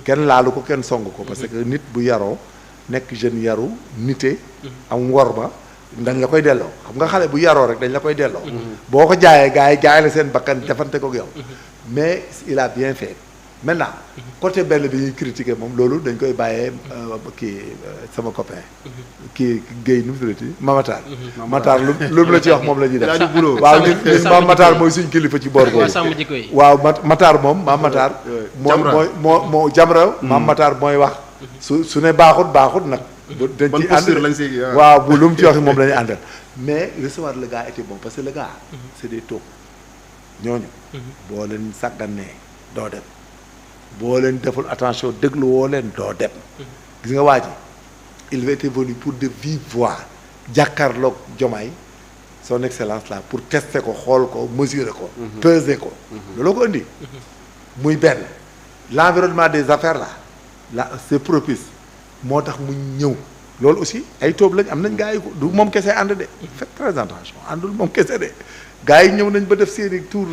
kenn laalu ko kenn song ko parce que nit bu yaroo nekk jeune yaru nite am ngor ba dañ la koy delloo xam nga xale bu yaroo rek dañ la koy delloo boo ko jaayee gars yi jaay la seen bakkan defante ko yow mais il a bien fait maintenant côté benn bi ñuy critiquer moom loolu dañ koy bàyyee kii sama copain kii Guèye nu mu tuddati Mamatar Matar lu mu la ci wax moom la ñuy def waaw ñun Mame Matar mooy suñ kilifa ci boor boobu waaw Matar moom Mame Matar moo Jamra Mame Matar mooy wax su ne baaxut nag dañ ci ànd waaw bu lu mu ci wax moom la ñuy àndal mais recevoir le gars était bon parce que le gars c'est des taupes ñooñu boo leen sàgganee doo dem boo leen deful attention déglu woo leen doo dem gis nga waa ji il était venu pour de vive voix jàkkaarloog Diomaye son excellence là pour tester ko xool ko mesurer ko peser ko looloo ko indi muy benn l'environnement des affaires là c'est propice moo tax mu ñëw loolu aussi ay toob lañ am nañ gars yi ko du moom kese ànd de faites très attention àndul moom kese de gars yi ñëw nañ ba def série tour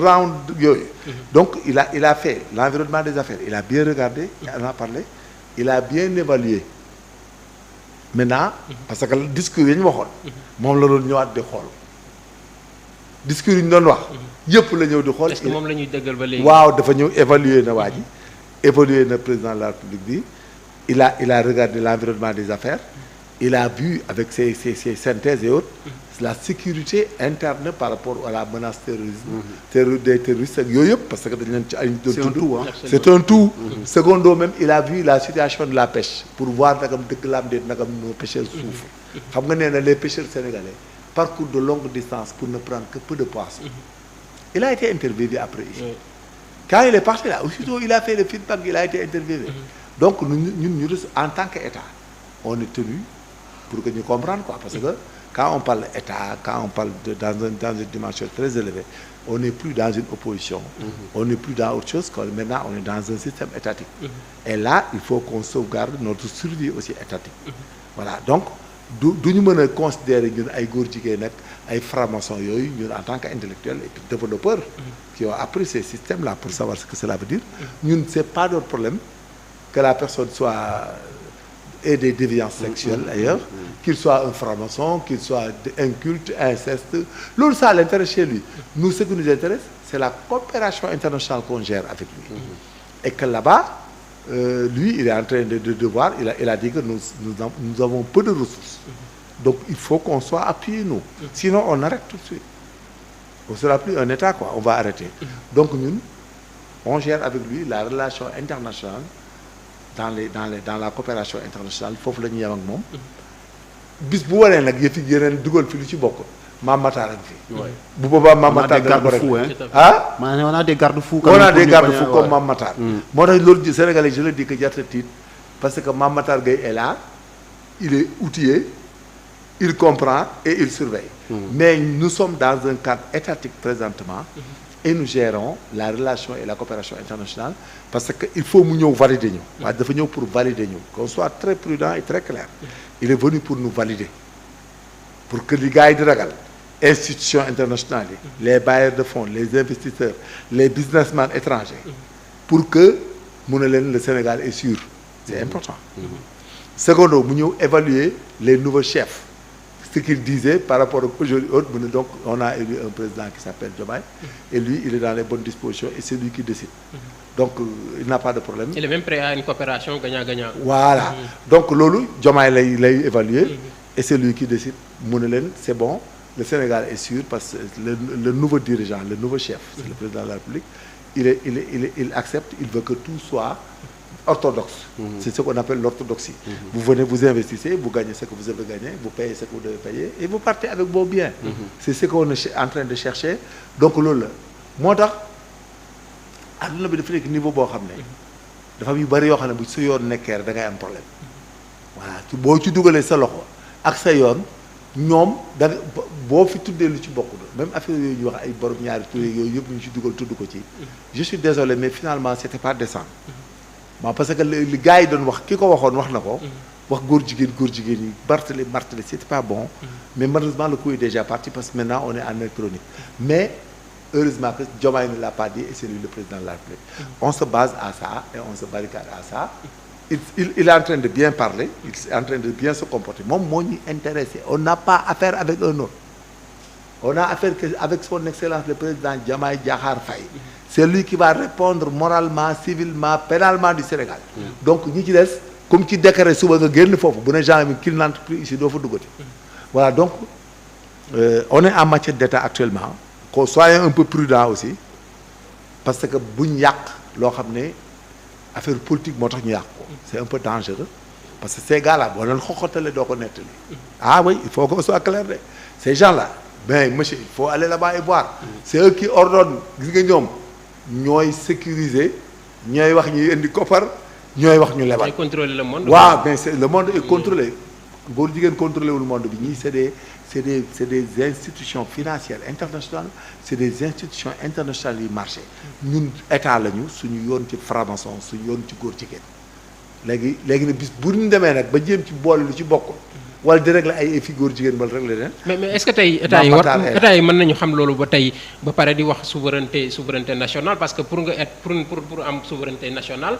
round yooyu donc il a fait l'environnement des affaires il a bien regardé il en a parlé il a bien évalué maintenant parce que discours yi ñu waxoon moom la doon ñëwaat di xool discours yi ñu doon wax yëpp la ñëw di xool est-ce que moom la ñuy dëggal ba léegi waaw dafa ñëw évaluer na waa ji évaluer na président de la République bi il a regardé l'environnement des affaires il a vu avec ses synthèses et autres la sécurité interne par rapport à la menace des terroristes ak yooyu yëpp parce que dañ leen ci ay doon tudd c'est un tout secondo même il a vu la situation de la pêche pour voir nagam dëgg laam déet nagam nos pêcheurs souffrent xam nga nee na les pêcheurs sénégalais parcourent de longues distances pour ne prendre que peu de poissons il a été interviewé après ici quand il est parti là aussitôt il a fait le feedback il a été interviewé donc ñun en tant qu'État on est tenu pour que ñu comprendre quoi parce que quand on parle État quand on parle dans une dimension très élevée on n'est plus dans une opposition on n'est plus dans autre chose que maintenant on est dans un système étatique et là il faut qu'on sauvegarde notre survie aussi étatique voilà donc du ñu mën a considérer ñun ay góor jigéen nag ay francs-maçons yooyu ñun en tant qu'intellectuels et développeurs qui ont appris ces systèmes là pour savoir ce que cela veut dire ñun c'est pas notre problème que la personne soit ait des déviances sexuelles ailleurs qu'il soit un franc-maçon qu'il soit inculte inceste loolu ça l'intéresse chez lui nous ce qui nous intéresse c'est la coopération internationale qu'on gère avec lui et que là-bas lui il est en train de voir il a dit que nous avons peu de ressources donc il faut qu'on soit appuyés nous sinon on arrête tout de suite on sera plus un État quoi on va arrêter donc ñun on gère avec lui la relation internationale dans la coopération internationale foofu la ñuy yem ak moom bis bu waree nag yëf yi yeneen dugal fi lu ci bokk Mame Matar ak fi bu boobaa Mame Matar dana ko rek ah maanaam on a des garde-fous comme Mame Matar moo tax loolu Sénégalais je le dis que jarta tiit parce que Mame Matar Gueye est là il est outillé il comprend et il surveille mais nous sommes dans un cadre étatique présentement et nous gérons la relation et la coopération internationale parce que il faut mu ñëw valider ñu. waaye dafa ñëw pour valider ñu qu'on soit très prudent et très clair. il est venu pour nous valider pour que li gars yi di ragal institutions internationales yi. les bailleurs de fonds les investisseurs les businessmen étrangers. pour que mu ne leen le Sénégal est sûr. c'est important. secondo mu ñëw évaluer les nouveaux chefs. ce qu'il disait par rapport au aujourd'hui donc on a élu un président qui s'appelle Diomaye et lui il est dans les bonnes dispositions et c'est lui qui décide donc il n'a pas de problème. il est même prêt à une coopération gagnant-gagnant. voilà donc loolu Diomaye lay évaluer et c'est lui qui décide mu ne leen c'est bon le Sénégal est sûr parce que le nouveau dirigeant le nouveau chef c'est le président de la République il accepte il veut que tout soit orthodoxe. C'est ce qu'on appelle l'orthodoxie. Vous venez, vous investissez, vous gagnez ce que vous avez gagné, vous payez ce que vous devez payer et vous partez avec vos biens. C'est ce qu'on est en train de chercher. Donc loolu la moo tax adduna bi dafa nekk niveau boo xam ne dafa am yu bari yoo xam ne bu sa yoon nekkee rek da ngay am problème voilà boo ci dugalee sa loxo ak sa yoon ñoom da boo fi tuddee lu ci bokkul même affaire yooyu ñu wax ay borom ñaari tur yooyu yëpp ñu ci dugal tudd ko ci. Je suis désolé mais finalement c'était pas décent. waaw parce que li gars yi doon wax ki ko waxoon wax na ko. wax góor jigéen yi martelé c'était pas bon. mais malheureusement le coup est déjà parti parce que maintenant on est en électronique. mais heureusement que Diomaye ne l'a pas dit et c'est lui le président de la République. On se base à ça et on se barricade à ça. Il est en train de bien parler il est en train de bien se comporter moom moo ñu intéressé on n'a pas affaire avec un autre. On a affaire avec son excellence le président Diomaye Diakhar Faye. C'est lui qui va répondre moralement civilement pénalement du Sénégal. Donc ñi ci des comme ci décret suba nga génn foofu bu ne genre qu'il n'entre plus ici doo fa duggati. Voilà donc on est en matière d'état actuellement qu'on soit un peu prudent aussi parce que buñ yàq loo xam ne affaire politique moo tax ñu yàq ko. C'est un peu dangereux parce que ces gars-là boo leen xoxotale doo ko nettali. Ah oui il faut que soit clair de ces gens-là ben monsieur il faut aller là-bas et voir. C'est eux qui ordonnent gis nga ñoom. ñooy sécuriser ñooy wax ñuy indi koppar ñooy wax ñu lebal. ñooy contrôler le monde. waaw mais c'est le monde est contrôlé. góor jigéen contrôlé wul monde bi ñii c'est des institutions financières internationales c'est des institutions internationales yu marché ñun état lañu suñu yoon ci franc-maçon suñu yoon ci góor jigéen léegi nag bis bu ñu demee nag ba jéem ci boole lu ci bokkul. wala di régler ay fi góor jigéen wala régler leen. mais est-ce que tey état yi mën nañu xam loolu ba tey ba pare di wax souveraineté nationale parce que pour nga pour am souveraineté nationale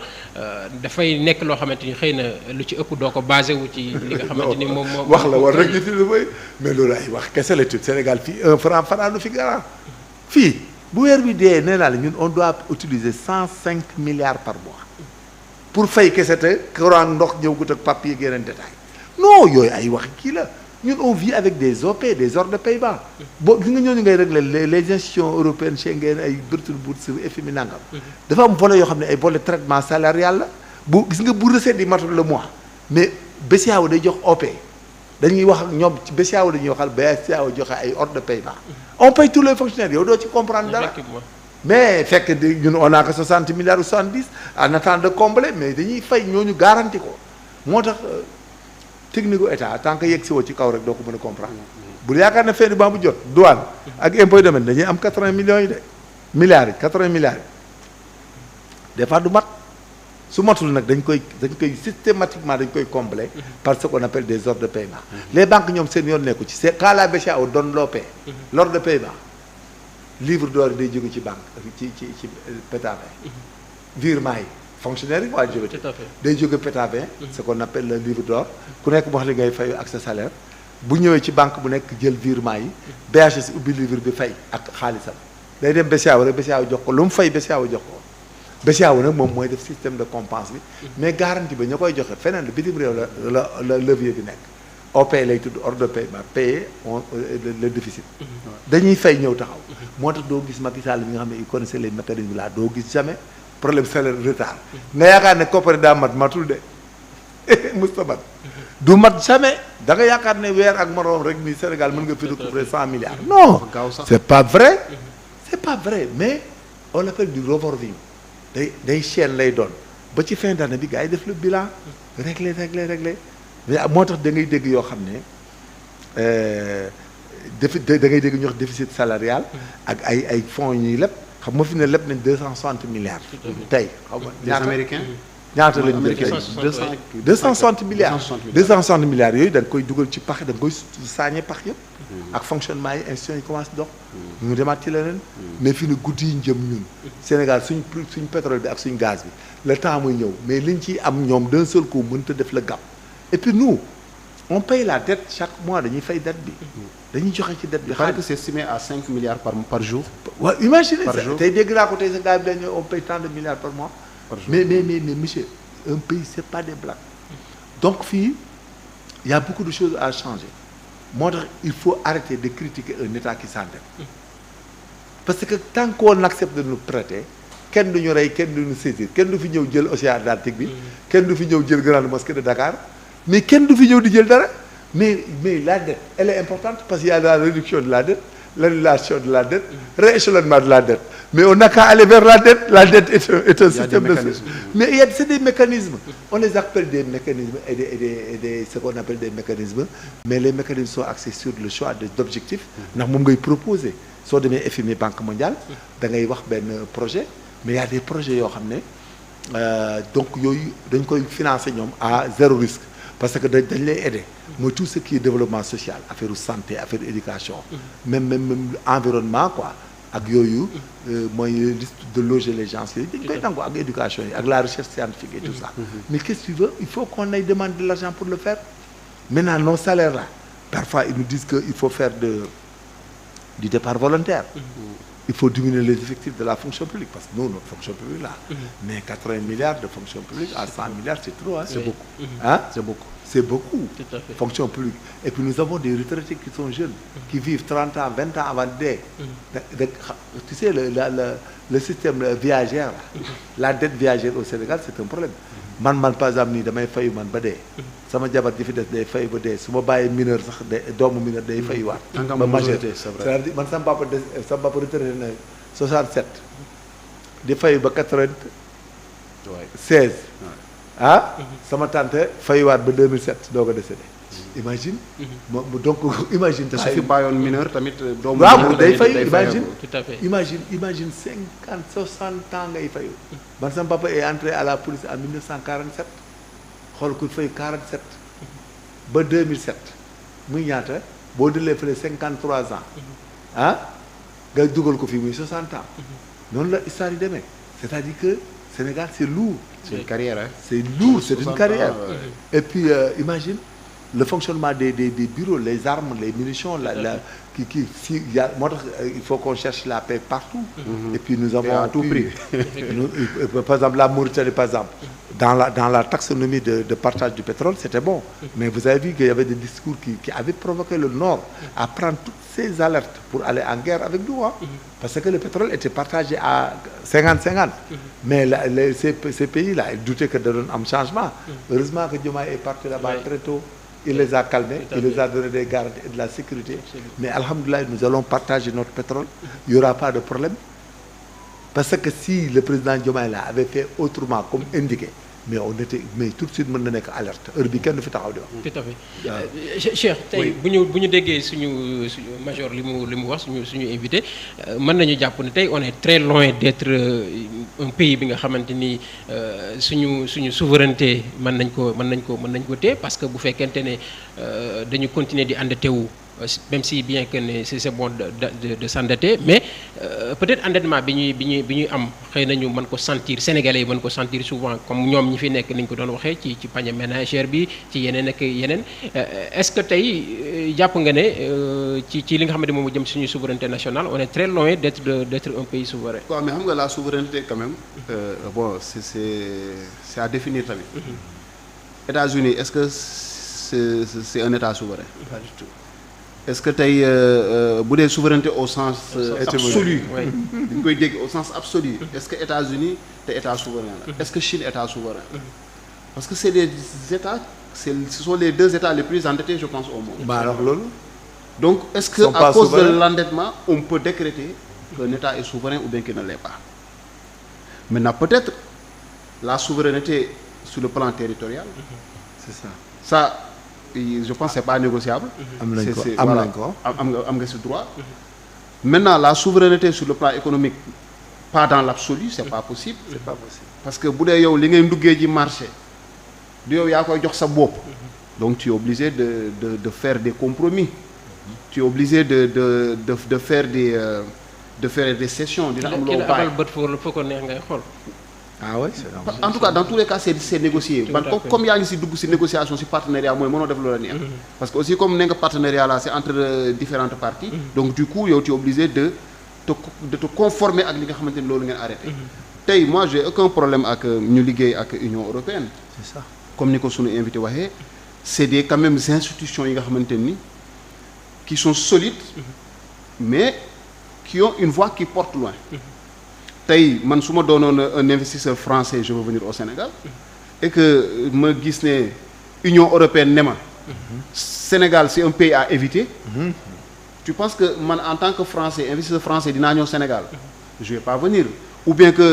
dafay nekk loo xamante ni xëy na lu ci ëpp doo ko basé wu ci li nga xamante ni moom moo. wax la war rek ñu tudd mooy mais loolu ay wax kese la tudd Sénégal fii 1 franc fanaanu fi garant fii bu weer bi dee nee naa la ñun on doit utiliser 105 milliards par mois pour fay kese te courant ndox ñëw gut ak papier ak yeneen détail non yooyu ay wax kii la ñun on vit avec des OP des ordres de paiement boo gis nga ñooñu ngay régler les institutions européennes Schengen ay Bretton Woods FMI nangam dafa am volet yoo xam ne ay volet traitement salarial la bu gis nga bu recette yi matul le mois mais BCEAO day jox OP dañuy wax ak ñoom ci BCEAO dañuy waxal BCEAO joxe ay ordres de paiement on paye tous les fonctionnaires yow doo ci comprendre dara mais fekk ñun on a que 60 milliards ou 70 en attendant de combler mais dañuy fay ñooñu garanti ko moo tax technique gu état tant que yegg si woo ci kaw rek doo ko mën a comprendre bu yaakaar ne fin du mois bu jot douane ak impôt domaine dañuy am 80 millions yi de milliards yi 80 milliards yi des fois du mat su matul nag dañ koy systématiquement dañ koy combler par ce qu'on appelle des ordres de paiement les banques ñoom seen yoon nekku ci c'est quand la BCEAO donne l'OP l'ordre de paiement livre d'or day jóge ci banque ci PETA virement yi fonctionnaire yi waa jóge day jóge PETA ce qu'on appelle le livre d'or ku nekk mu wax li ngay fay ak sa salaire bu ñëwee ci banque bu nekk jël virement yi BHS ubbi livre bi fay ak xaalisam day dem BCEAO rek BCEAO jox ko lu mu fay BCEAO jox ko BCEAO nag moom mooy def système de compense bi mais garantie ba ña koy joxe feneen la bitim réew la levier bi nekk OP lay tudd ordre de paiement payer le déficit dañuy fay ñëw taxaw moo tax doo gis Macky Sall bi nga xam ne il connaissait les mécanismes là doo gis jamais problème salaire retard nga yaakaar ne koppari daa matul de musta mat du mat jamais da nga yaakaar ne weer ak moroom rek ni Sénégal mën nga fi recouvrer 100 milliards non c'est pas vrai mais on l'appelle du revolving day chaîne lay doon ba ci fin d'année bi gars yi def le bilan régler mais moo tax da ngay dégg yoo xam ne da ngay dégg ñu wax déficit salarial ak ay fonds ñuy lépp xam nga fi ne lépp nañ 260 milliards. tey xaw ma les Américains. ñaata lañu Américains def 260 milliards. 260 milliards yooyu da nga koy dugal ci pax da nga koy saañe pax yëpp. ak fonctionnement yi institutions yi commencé dox. ñu demaat ci leneen. mais fi ne guddi yi jëm ñun. Sénégal suñ pétrole bi ak suñ gaz bi le temps muy ñëw mais liñ ciy am ñoom d'un seul coup mënut a def le gap. et puis nous on paye la dette chaque mois dañuy fay dette bi. dañuy joxe ci dette bi. Il paraît que c'est estimé à 5 milliards par jour. waaw imaginez par ça jour. tey dégg naa ko tey sa gars bi dañu on paye tant de milliards par mois. Par jour. mais monsieur un pays c'est pas des blagues. donc fii il y a beaucoup de choses à changer moo tax il faut arrêter de critiquer un État qui s'endette parce que tant qu'on accepte de nous prêter kenn du ñu rey kenn du ñu saisir kenn du fi ñëw jël Océan Atlantique bi kenn du fi ñëw jël Grande Mosquée de Dakar mais kenn du fi ñëw di jël dara mais la dette elle est importante parce qu'il y a la réduction de la dette l'annulation de la dette rééchelonnement de la dette mais on n'a qu'à aller vers la dette est un système de mais c'est des mécanismes on les appelle des mécanismes et des ce qu'on appelle des mécanismes mais les mécanismes sont axés sur le choix d'objectifs ndax moom ngay proposer soo demee FMI Banque mondiale da ngay wax benn projet mais il y a des projets yoo xam ne donc yooyu dañ koy financer ñoom à zéro risque parce que dañ lay aider mooy tout ce qui est développement social affaire santé affaire éducation même environnement quoi ak yooyu mooy liste de loger les gens yooyu dañ koy nangu ak éducation yi ak la recherche scientifique et tout ça mais qu'est-ce que tu veux il faut qu'on aille demander de l'argent pour le faire maintenant nos salaires là parfois ils nous disent que il faut faire du départ volontaire il faut diminuer les effectifs de la fonction publique parce que nous notre fonction publique là mais 80 milliards de fonction publique à 100 milliards c'est trop hein. C'est beaucoup. Hein? C'est beaucoup. Tout à fait. Fonction publique et puis nous avons des retraités qui sont jeunes qui vivent 30 ans 20 ans avant de dee tu sais le système viagère là la dette viagère au Sénégal c'est un problème man par exemple nii damay fayu man ba dee sama jabar ji fi des day fay ba dee su ma bàyyee mineur sax doomu mineur day fayuwaat ba majeur c'est-à-dire man sama papa retraité na 67 di fayu ba 96 ah sama tante fayuwaat ba 2007 doo ko décédé imagine donc imagine te su fi bàyyoon mineur tamit doomu waaw day fay imagine tout à fait. imagine 50 60 ans ngay fayu man sama papa est entré à la police en 1947 xool ku fay 47 ba 2007 muy ñaata boo dëlee fële 53 ans ah nga dugal ko fii muy 60 ans noonu la histoire yi demee c'est-à-dire que Sénégal c'est lourd c'est une carrière hein. c'est lourd c'est une carrière ouais. et puis imagine le fonctionnement des bureaux les armes les munitions si y a moo tax il faut qu'on cherche la paix partout et puis nous avons à tout prix par exemple la Mauritanie par exemple dans la taxonomie de partage du pétrole c'était bon mais vous avez vu qu'il y avait des discours qui avaient provoqué le Nord à prendre toutes ces alertes pour aller en guerre avec nous hein parce que le pétrole était partagé à 50-50 mais ces pays là ils doutaient que da doon am changement heureusement que Diomaye est parti là-bas très tôt il les a calmés, il les a donné des garanties et de la sécurité. Mais alhamdoulilah, nous allons partager notre pétrole. Il n'y aura pas de problème. Parce que si le président Diomaye là avait fait autrement, comme indiqué, mais tout de suite mën na nekk alerte heure bi kenn du fi taxaw di wax. tout à fait Cheikh tey bu ñu déggee suñu major li mu wax suñu invité mën nañu jàpp ne tey on est très loin d'être un pays bi nga xamante ni suñu souveraineté mën nañ ko téye parce que bu fekkente ne dañu continuer di endetté wu même si bien que ne c'est bon de s'endetter mais peut-être endettement bi ñuy am xëy na ñu mën ko sentir sénégalais yi mën ko sentir souvent comme ñoom ñi fi nekk ni ñu ko doon waxee ci panier ménagère bi ci yeneen ak yeneen est-ce que tey jàpp nga ne ci li nga xamante moom jëm suñu souveraineté nationale on est très loin d'être un pays souverain. waaw mais xam nga la souveraineté quand même bon c'est à définir tamit. États-Unis est-ce que c'est un État souverain? Pas du tout. Est-ce que tey bu dee souveraineté au sens absolu dañ koy dégg au sens absolu est-ce que États-Unis te État souverain la est-ce que Chine État souverain parce que c'est des États ce sont les deux États les plus endettés je pense au monde. Bah alors loolu. Donc est-ce que à cause de l'endettement on peut décréter qu'un État est souverain ou bien qu'il ne l'est pas? Maintenant peut-être la souveraineté sur le plan territorial. C'est ça. Je pense que c'est pas négociable. am nañ ko am nga ci droit. Maintenant la souveraineté sur le plan économique pas dans l'absolu c'est pas possible. c'est pas possible. Parce que bu dee yow li ngay nduggee ji marché du yow yaa koy jox sa bopp. Donc tu es obligé de faire des compromis. Tu es obligé de faire des sessions. dina am loo bàyyi bët foo ko neex ngay xool. ah oui en tout cas dans tous les cas c'est négocié. Comme yaa ngi si dugg si négociation si partenariat mooy mënoo def loola neex. Parce que aussi comme ne nga partenariat là c'est entre différentes parties. Donc du coup yow tu es obligé de te conformer ak li nga xamante ni loolu ngeen arrêté. Tey moi j'ai aucun problème ak ñu liggéey ak Union européenne. c'est ça. Comme ni ko sunu invité waxee c'est des quand même institutions yi nga xamante ni qui sont solides mais qui ont une voix qui porte loin. Tey man su ma doonoon un investisseur français je veux venir au Sénégal et que ma gis ne Union européenne ne ma Sénégal c'est un pays à éviter. Tu penses que man en tant que français investisseur français dinaa ñëw Sénégal je vais pas venir. Ou bien que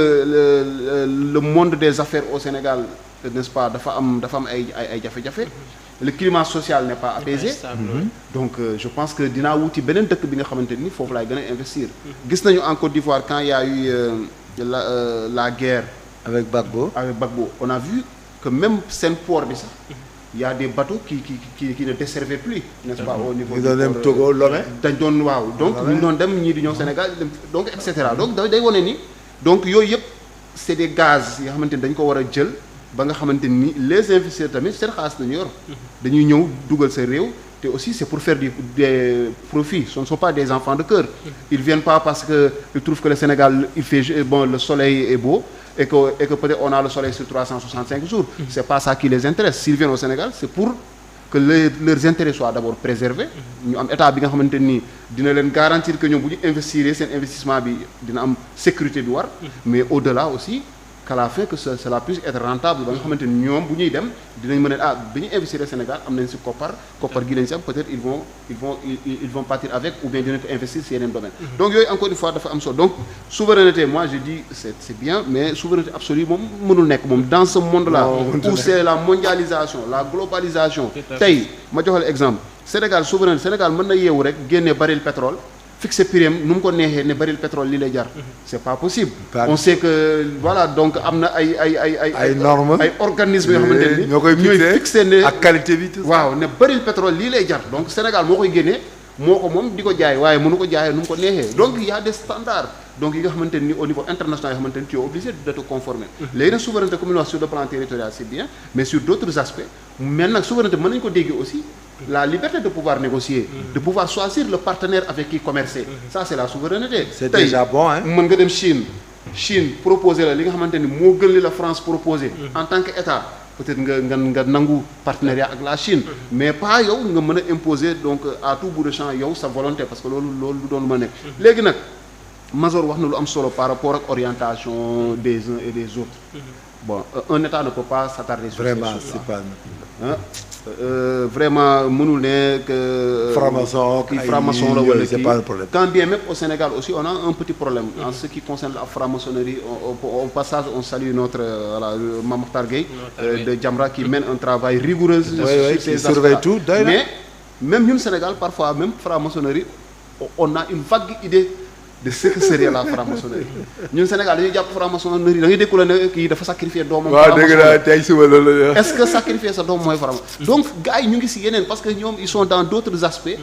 le monde des affaires au Sénégal n'est-ce pas dafa am ay jafe-jafe. Le climat social n'est pas apaisé. Donc je pense que dinaa wuti beneen dëkk bi nga xamante ni foofu laay gën a investir. Gis nañu en Côte d'Ivoire quand il y a eu la guerre. avec Gbagbo. On a vu que même seen port bi sax il y a des bateaux qui ne desservaient plus. N'est-ce pas au niveau. ñu doon dem Togo Lomé. dañ doon waaw donc ñu doon dem ñii di ñëw Sénégal donc et cetera donc day wane ni donc yooyu yëpp c'est des gaz yoo xamante ni dañ ko war a jël. Ba nga xamante ni les investisseurs tamit seen xaalis lañu yor dañuy ñëw dugal sa réew te aussi c'est pour faire des profits. Ce ne sont pas des enfants de cœur. Ils viennent pas parce que ils trouvent que le Sénégal il fait bon, le soleil est beau et que peut-être on a le soleil sur 365 jours. C'est pas ça qui les intéresse. S'ils viennent au Sénégal c'est pour que leurs intérêts soient d'abord préservés. Ñu am état bi nga xamante ni dina leen garantir que ñoom bu ñu investir seen investissement bi dina am sécurité bi war. Mais au-delà aussi qu'à la fin que cela puisse être rentable ba nga xamante ni ñoom bu ñuy dem dinañ mën a bi ñu investir Sénégal am nañ si koppar gi lañ si am peut-être ils vont partir avec ou bien dinañ ko investir si yeneen domaine. Donc yooyu encore une fois dafa am solo donc souveraineté moi je dis c'est bien mais souveraineté absolue moom mënul nekk moom dans ce monde-là où c'est la mondialisation la globalisation. Tey ma joxal exemple Sénégal souveraineté Sénégal mën na yeewu rek génne baril pétrole. Fixer prix am nu mu ko neexee ne baril pétrole lii lay jar. C'est pas possible. On sait que voilà donc am na ay normes ay organismes yoo xamante ni ñooy fixer ne ak qualité bi tout ça. waaw ne baril pétrole lii lay jar donc Sénégal moo koy génnee moo ko moom di ko jaay waaye mënu ko jaayee nu mu ko neexee donc il y a des standards donc yi nga xamante ni au niveau international yoo xamante ni tu es obligé de te conformer. Léegi nag souveraineté comme sur le plan territorial c'est bien mais sur d'autres aspects maintenant souveraineté mën nañu ko déggee aussi. La liberté de pouvoir négocier, de pouvoir choisir le partenaire avec qui commercer. Ça c'est la souveraineté. C'est déjà bon hein. Mën nga dem Chine proposer la li nga xamante ni moo gën li la France proposer. En tant que État peut-être nga nangu partenariat ak la Chine. Mais pas yow nga mën a imposer donc à tout bout de champ yow sa volonté parce que loolu du doon mën a nekk. Léegi nag Mazor wax na lu am solo par rapport ak orientation des uns et des autres. Bon un État ne peut pas s'attarder sur ces choses-là. Vraiment c'est pas. Vraiment mënul ne que franc-maçon la wala kii quand bien même au Sénégal aussi on a un petit problème en ce qui concerne la franc-maçonnerie au passage on salue notre Mame Makhtar Gueye de Jamra qui mène un travail rigoureux sur ces aspects mais même ñun Sénégal parfois même franc-maçonnerie on a une vague idée de ce que serait la franc-maçonnerie ñun Sénégal dañuy jàpp franc-maçonnerie da ngay dékku la ne kii dafa sacrifier doomam. waaw dégg naa tey suba loolu est-ce que sacrifier sa doom mooy franc-maçonnerie donc gars yi ñu ngi si yeneen parce que ñoom ils sont dans d'autres aspects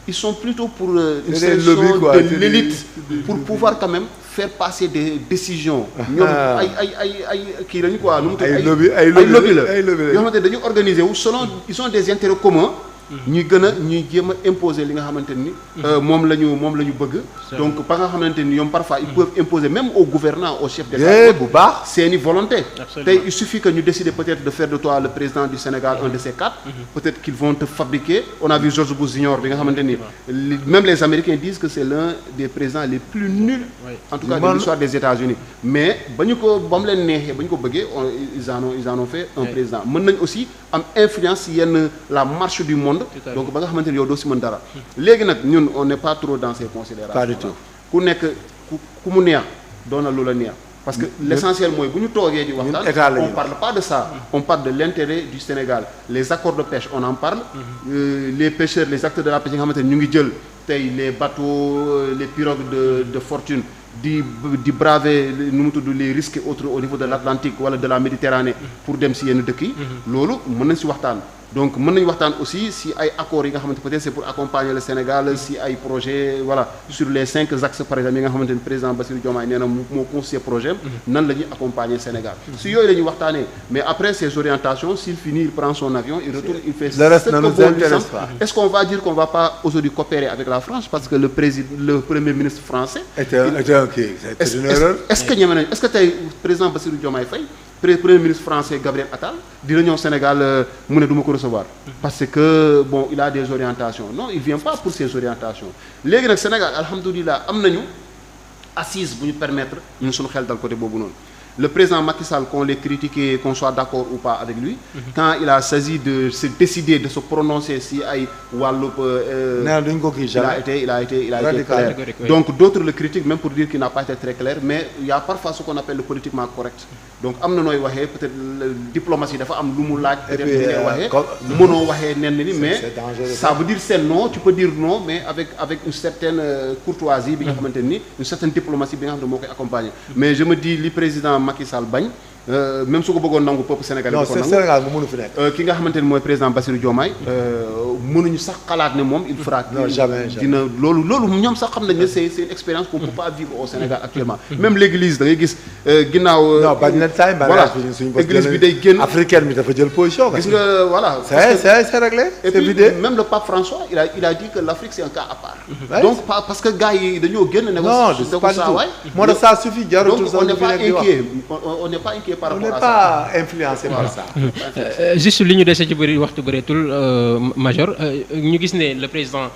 ils sont plutôt pour une sélection de l'élite pour pouvoir quand même faire passer des décisions. ñoom ay kii lañu quoi. nu mu tudd ay lobby la yoo xamante ne dañu organiser wu selon ils ont des intérêts communs. ñuy jéem a imposer li nga xamante ni moom la ñu bëgg donc ba nga xamante ni ñoom parfois ils peuvent imposer même aux gouvernants aux chefs d'État bu baax seeni volonté tey il suffit que ñu décider peut-être de faire de toi le président du Sénégal un de ces quatre peut-être qu'ils vont te fabriquer on a vu George Bush Junior bi nga xamante ni même les Américains disent que c'est l'un des présidents les plus nuls en tout cas de l'histoire des États-Unis mais ba mu leen neexee ba ñu ko bëggee ils en ont fait un président mën nañ aussi am influence yenn la marche du monde donc ba nga xamante ni yow doo si mën dara léegi nag ñun on n'est pas trop dans ces considérations. Pas du tout ku nekk ku mu neex doon na lu la neex parce que l'essentiel mooy bu ñu toogee di waxtaan on parle pas de ça on parle de l'intérêt du Sénégal les accords de pêche on en parle les pêcheurs les acteurs de la pêche yi nga xamante ni ñu ngi jël tey les bateaux les pirogues de fortune di braver nu mu tudd les risques et autres au niveau de l'Atlantique wala de la Méditerranée pour dem si yenn dëkk yi loolu mën nañ si waxtaan donc mën nañu waxtaan aussi si ay accords yi nga xamante peut-être c'est pour accompagner le Sénégal si ay projets voilà sur les 5 axes par exemple yi nga xamante ni président Bassirou Diomaye nee na moo conçu projet nan la ñuy accompagner Sénégal si yooyu la ñuy waxtaanee mais après ces orientations s'il finit il prend son avion il retourne il fait le reste ne nous intéresse pas. Est-ce qu'on va dire qu'on va pas aujourd'hui coopérer avec la France parce que le premier ministre français était une erreur. est-ce que ñeme nañ est-ce que tey président Bassirou Diomaye Faye premier ministre français Gabriel Attal dina ñëw Sénégal mu ne du ma ko recevoir parce que bon il a des orientations non il vient pas pour ces orientations léegi nag Sénégal alhamdulilah am nañu assise bu ñu permettre ñun suñu xel dal côté boobu noonu le président Macky Sall qu'on les critique qu'on soit d'accord ou pas avec lui quand il a saisi de se décider de se prononcer si ay wàllub il a été clair donc d'autres le critiquent même pour dire qu'il n'a pas été très clair mais il y a parfois ce qu'on appelle le politiquement correct donc am na nooy waxee peut-être diplomatie dafa am lu mu laaj peut-être li ngay waxee mënoo waxee nenn ni mais ça veut dire c'est non tu peux dire non mais avec une certaine courtoisie bi nga xamante ni une certaine diplomatie bi nga xam ne moo koy accompagner mais je me dis li président Macky Sall bañ même su ko bëggoon nangu peuple sénégalais non c'est Sénégal bu mënu fi nekk ki nga xamante ni mooy président Bassirou Diomaye mënuñu sax xalaat ne moom il fera dina loolu ñoom sax xam nañ ne c'est une expérience qu'on peut pas vivre au Sénégal actuellement même l'église da ngay gis ginnaaw non bañ leen saay voilà église bi day génn africaine bi dafa jël position gis nga voilà c'est réglé et puis même le pape François il a dit que l'Afrique c'est un cas à part donc parce que gars yi dañoo génn ne non pas du tout moo tax ça suffit jarutul donc on n'est pas inquiet on n'est pas inquiet par rapport à ça. On n'est pas influencé par ça. Juste li ñu dese ci bëri waxtu bëreetul major ñu gis ne le président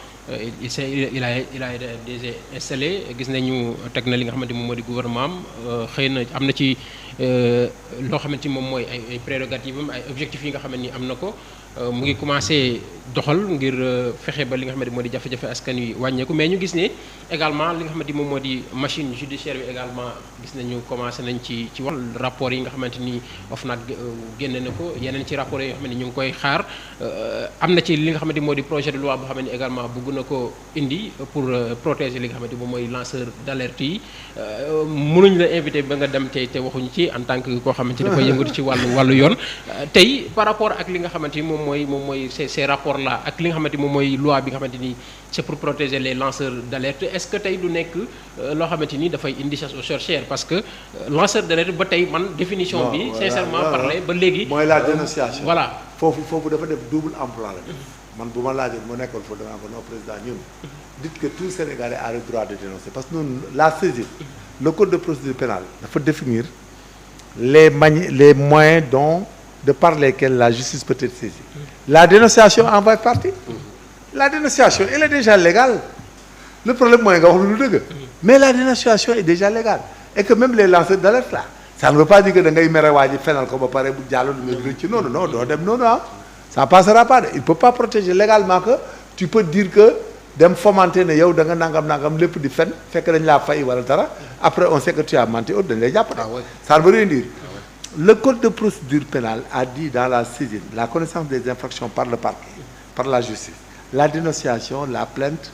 il a déjà installé gis nañu teg na li nga xamante moom moo di gouvernement am xëy na am na ci loo xamante ni moom mooy ay prérogatives am ay objectifs yi nga xamante ni am na ko mu ngi commencé doxal ngir fexe ba li nga xamante moo di jafe-jafe askan wi wàññeeku mais ñu gis ne également li nga xamante ni moom moo di machine judiciaire bi également gis nañu commencé nañ ci wax rapport yi nga xamante ni OFNAC génne na ko yeneen ci rapport yi nga xamante ni ñu ngi koy xaar am na ci li nga xamante ni moo di projet de loi boo xamante ni également bëgg na ko indi pour protéger li nga xamante ni moom mooy lanceur d'alerte yi mënuñ la invité ba nga dem tey te waxuñu ci en tant que koo xamante ni dafay yëngatu ci wàllu yoon tey par rapport ak li nga xamante ni moom mooy ces rapports là ak li nga xamante ni moom mooy loi bi nga xamante ni c'est pour protéger les lanceurs d'alerte est-ce que tey du nekk loo xamante ni dafay indi chasse aux sorcières parce que lanceur d'alerte ba tey man définition bi sincèrement parler ba léegi mooy la dénonciation voilà foofu dafa def double emploi la man bu ma laajoon mu nekkoon foofu danaa ko non président ñun dites que tout Sénégalais a le droit de dénoncer parce que ñun la saisine le code de procédure pénale dafa définir les moyens dont de par lesquels la justice peut être saisie la dénonciation en fait partie la dénonciation elle est déjà légale le problème mooy nga wax lu dëgg mais la dénonciation est déjà légale et que même les lanceurs d'alerte là ça ne veut pas dire que da ngay mere waa ji fenal ko ba pare bu jàll du nga ci noonu non doo dem noonu ça passera pas il peut pas protéger légalement que tu peux dire que dem fomenter ne yow da nga nangam lépp di fen fekk dañ laa fay wala dara après on sait que tu as menti autre dañ lay jàpp ça ne veut rien dire le code de procédure pénale a dit dans la saisine la connaissance des infractions par le parquet par la justice la dénonciation la plainte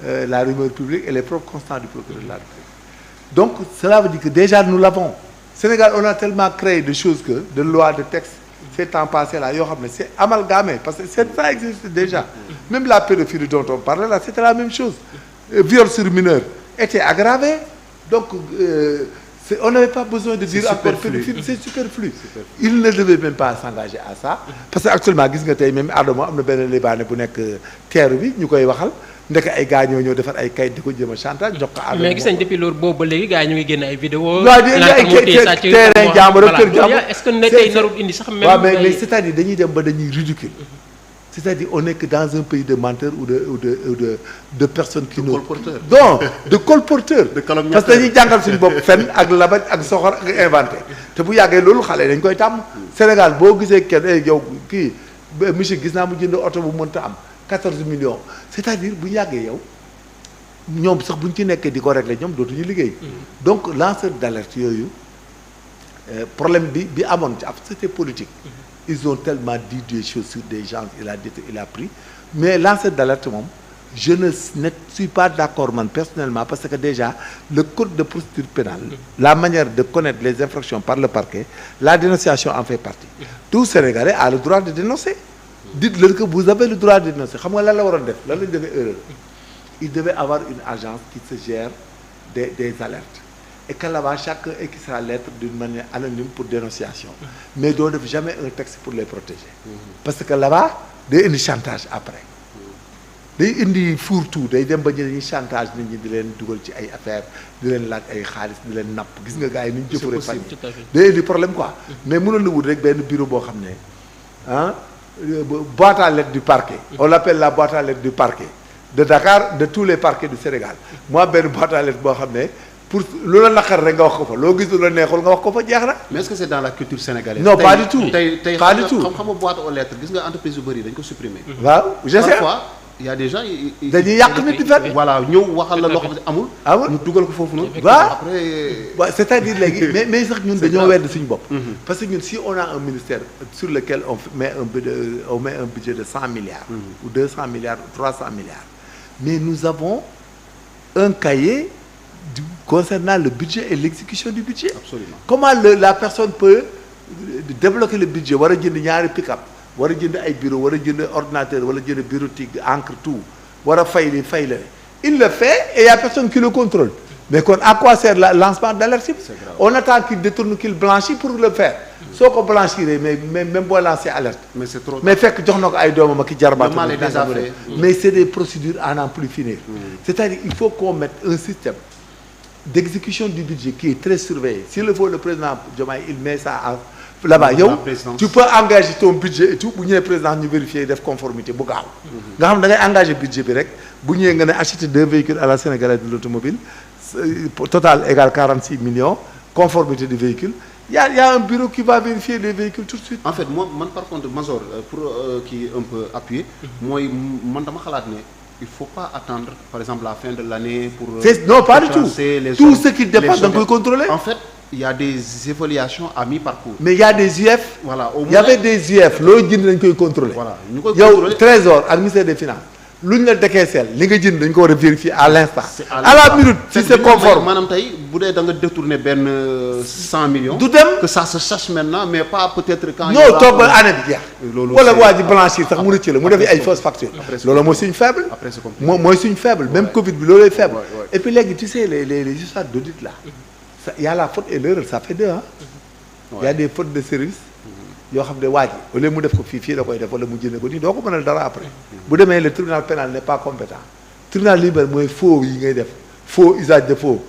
la rumeur publique et les preuves constantes du procureur de la République donc cela veut dire que déjà nous l'avons Sénégal on a tellement créé de choses que de lois de textes ces temps passés là yoo xam ne c'est amalgamé parce que ça existe déjà même la pédophilie dont on parlait là c'était la même chose viol sur mineur était aggravé donc on n'avait pas besoin de dire encore pédophile c'est superflu il ne devait même pas s'engager à ça parce que actuellement gis nga tey même Adamo am na benn libaane bu nekk teeru bi ñu koy waxal ndek ay gars ñoo ñëw defar ay kayit di ko jéem a chantage jox ko Adamo mais gis nañ depuis loolu boobu ba léegi gars yi ñu ngi génn ay vidéo waaw di ay terrain jàmbur ak kër jàmbur est-ce que ne tey narul indi sax même waaw mais c'est-à-dire dañuy dem ba dañuy ridicule c'est-à-dire on n'est que dans un pays de menteurs ou de personnes qui non de colporteurs parce que dañuy jàngal suñu bopp fen ak labaj ak soxor ak inventé te bu yàggee loolu xale dañ koy tàmm Sénégal boo gisee kenn yow kii monsieur gis naa mu jënd oto bu mënta am 14 millions c'est-à-dire bu yàggee yow ñoom sax bu ñu ci nekkee di ko régler ñoom dootuñu liggéey donc lanceur d'alerte yooyu problème bi amoon ci ab société politique ils ont tellement dit des choses sur des gens il a pris mais lanceur d'alerte moom je ne suis pas d'accord man personnellement parce que déjà le code de procédure pénale, la manière de connaître les infractions par le parquet, la dénonciation en fait partie. Tout Sénégalais a le droit de dénoncer. Dites-leur que vous avez le droit de dénoncer. Xam nga lan la waroon def lan lañu defee erreur. Il devait avoir une agence qui se gère des alertes. Et que là-bas, chacun écrit sa lettre d'une manière anonyme pour dénonciation. Mais doo def jamais un texte pour les protéger. Parce que là-bas, day indi chantage après. Day indi fourre-tout day dem ba ñu dañuy chantage nit ñi di leen dugal ci ay affaires di leen laaj ay xaalis di leen napp gis nga gars yi ni ñu jëfandikoo fan yi day indi problème quoi. Mais mënoon na wut rek benn bureau boo xam ne ah boîte à lettres du parquet. On l'appelle la boîte à lettres du parquet de Dakar, de tous les parquets du Sénégal. Moi benn boîte à lettres boo xam ne pour lu la naqar rek nga wax ko fa loo gis lu la neexul nga wax ko fa jeex na. Mais est-ce que c'est dans la culture sénégalaise? Non, pas du tout. tey Pas du tout. xam nga boîte aux lettres gis nga entreprise yu bëri dañ ko supprimer. waaw je sais. Parfois il y a des gens dañuy yàq nit di fen. voilà ñëw waxal la loo xam ne amul. amul ñu dugal ko foofu noonu. waaw après. waaw c'est-à-dire léegi mais sax ñun dañoo wedd suñu bopp. Parce que ñun si on a un ministère sur lequel on met un budget de 100 milliards. ou 200 milliards ou 300 milliards. Mais nous avons un cahier concernant le budget et l'exécution du budget. Absolument. Comment la personne peut débloquer le budget war a jënd ñaari pick-up war a jënd ay bureau war a jënd ordinateur wala jënd bureautique encre tout war a fay li fay la il le fait et il y a personne qui le contrôle. Mais kon à quoi sert le lancement d'alerte? On attend qu'il détourne qu'il blanchit pour le faire. soo ko blanchir mais même boo lancer alerte. Mais c'est trop. Mais fekk jox na ko ay doomam ak i jarbaatu. Le mal est déjà fait. Mais c'est des procédures à n'en plus finir. C'est-à-dire il faut qu'on mette un système d'exécution du budget qui est très surveillé. S'il le faut, le président Diomaye il met ça là-bas. Yow tu peux engager ton budget et tout bu ñëwee président ñu vérifier def conformité bu gaaw. nga xam da ngay engager budget bi rek bu ñëwee nga ne acheter 2 véhicules à la Sénégalaise de l'automobile total égale 46 millions conformité du véhicule. Il y a un bureau qui va vérifier les véhicules tout de suite. En fait moi man par contre Mazor pour kii un peu appuyer mooy man dama xalaat ne il faut pas attendre par exemple la fin de l'année pour. Non pas du tout. Tout ce qui dépasse da nga koy contrôler. En fait il y a des évaluations à mi-parcours. Mais il y a des UF. Voilà au moins il y avait des UF loo jënd dañ koy contrôler. Voilà ñu koy contrôler yow Trésor ak ministère des Finances lu ñu la décaissé li nga jënd dañ ko war a vérifier à l'instant. à la minute si c'est conforme. maanaam tey bu dee da nga détourner benn 100 millions. du dem que ça se sache maintenant mais pas peut-être quand. non toog ba année bi jeex. loolu wala waa ji blanchir sax mu rëcc la mu def ay fausses factures. loolu mooy suñ faible. après c'est compliqué. mooy suñ faible même Covid bi loolooy faible. et puis léegi tu sais les histoires d'audit là. il y a la faute et l'erreur ça fait deux hein. il y a des fautes de service. yoo xam ne waa ji au lieu mu def ko fii la koy def wala mu jënd ko nii doo ko mënal dara après. bu demee le tribunal pénal n'est pas compétent. tribunal libéral mooy faux yi ngay def faux usage de faux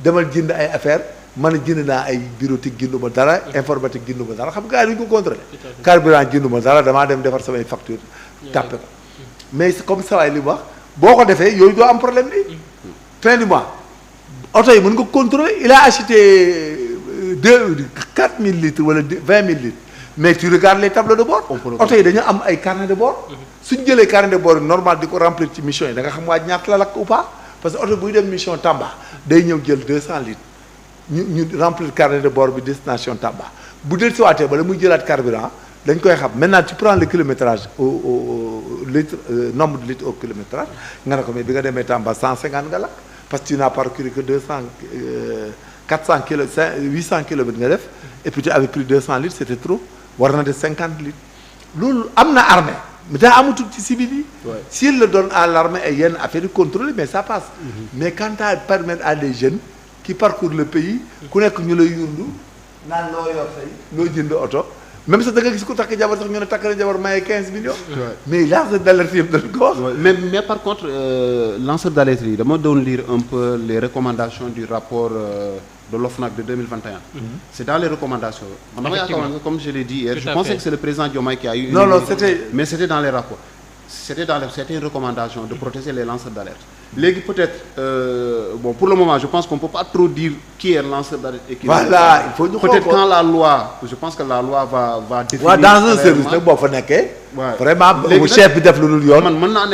demal jënd ay affaire man jënd naa ay bureautique jënduma dara informatique jënduma dara xam nga duñ ko contrôler. carburant jënduma dara damaa dem defar samay facture tàppe ko mais comme ça waay li mu wax boo ko defee yooyu doo am problème bi. fin du mois oto yi mën nga contrôler il a acheté 4000 litres wala 20 000 litres. Mais tu regardes les tableaux de bord. oto yi dañu am ay carnet de bord. suñ jëlee carnet de bord normal di ko remplir ci mission yi da nga xam waa ñaata la lakk ou pas parce que oto buy dem mission Tamba day ñëw jël 200 litres ñu remplir carnet de bord bi destination Tamba bu del si waatee bala muy jëlaat carburant dañ koy xam maintenant tu prends le kilométrage au litre nombre de litres au kilométrage nga ne ko mais bi nga demee Tamba 150 nga lakk parce que tu n'as parcouru que 400 kilo 800 kilomètres nga def et puis tu avais pris 200 litres c'était trop. war na de 50 litres loolu am na armée mais daa amatul ci civil yi. s'il le donne à l'armée et yenn affaire yi contrôlé mais ça passe. Mais quand à permettre à des jeunes qui parcourent le pays. ku nekk ñu lay yundu naan loo yor say loo jënd oto même sax da nga gis ko takk jabar sax ñu ne takk na jabar maye 15 millions. mais lanceur d'alerte yëpp dañ ko wax. mais par contre lanceur d'alerte yi dama doon lire un peu les recommandations du rapport. De l'OFNAC de 2021. C'est dans les recommandations. Comme je l'ai dit hier, je pensais que c'est le président Diomaye qui a eu mais c'était dans les rapports. C'était une recommandation de protéger les lanceurs d'alerte. Léegi peut-être bon pour le moment je pense qu'on peut pas trop dire qui est lanceur d'alerte et qui voilà il faut ñu peut-être quand la loi je pense que la loi va définir dans un service nag boo fa nekkee vraiment chef bi def lu dul yoon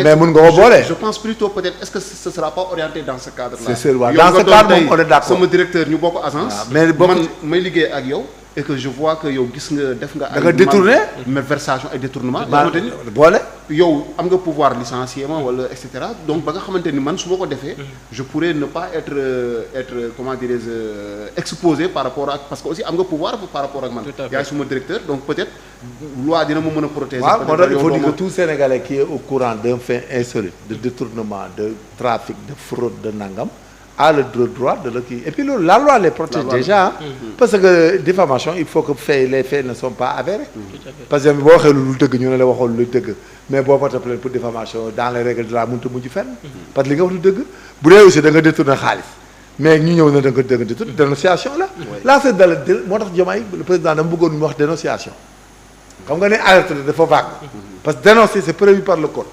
mais mun nga ko boole je pense plutôt peut-être est-ce que ce sera pas orienté dans ce cadre là c'est sûr dans ce cadre moom on est d'accord sama directeur ñu bokk agence mais man may liggéey ak yow et que je vois que yow gis nga def nga. da nga détourné malversation et détournement. boole. yow am nga pouvoir licenciement wala et cetera donc ba nga xamante ni man su ma ko defee. je pourrais ne pas être comment dirais-je exposé par rapport ak parce que aussi am nga pouvoir par rapport ak man. yaay suma directeur donc peut-être loi dina ma mën a protéger. waaw moo tax il faut dire que tout Sénégalais qui est au courant d'un fait insolite de détournement de trafic de fraude de nangam. a le droit de le kii et puis loolu la loi les protège déjà parce que diffamation il faut que les faits ne sont pas avérés parce que boo waxee lu dëgg ñu ne la waxoon lu dëgg mais boo porté plainte pour diffamation dans les règles de la mënut a mujj fenn parce que li nga wax lu dëgg bu dee aussi da nga détourné xaalis mais ñu ñëw na da nga détourné dénonciation la lanceur d'alerte moo tax Diomaye le président dama bëggoon mu wax dénonciation xam nga ne alerte dafa vague parce que dénoncer c'est prévu par le code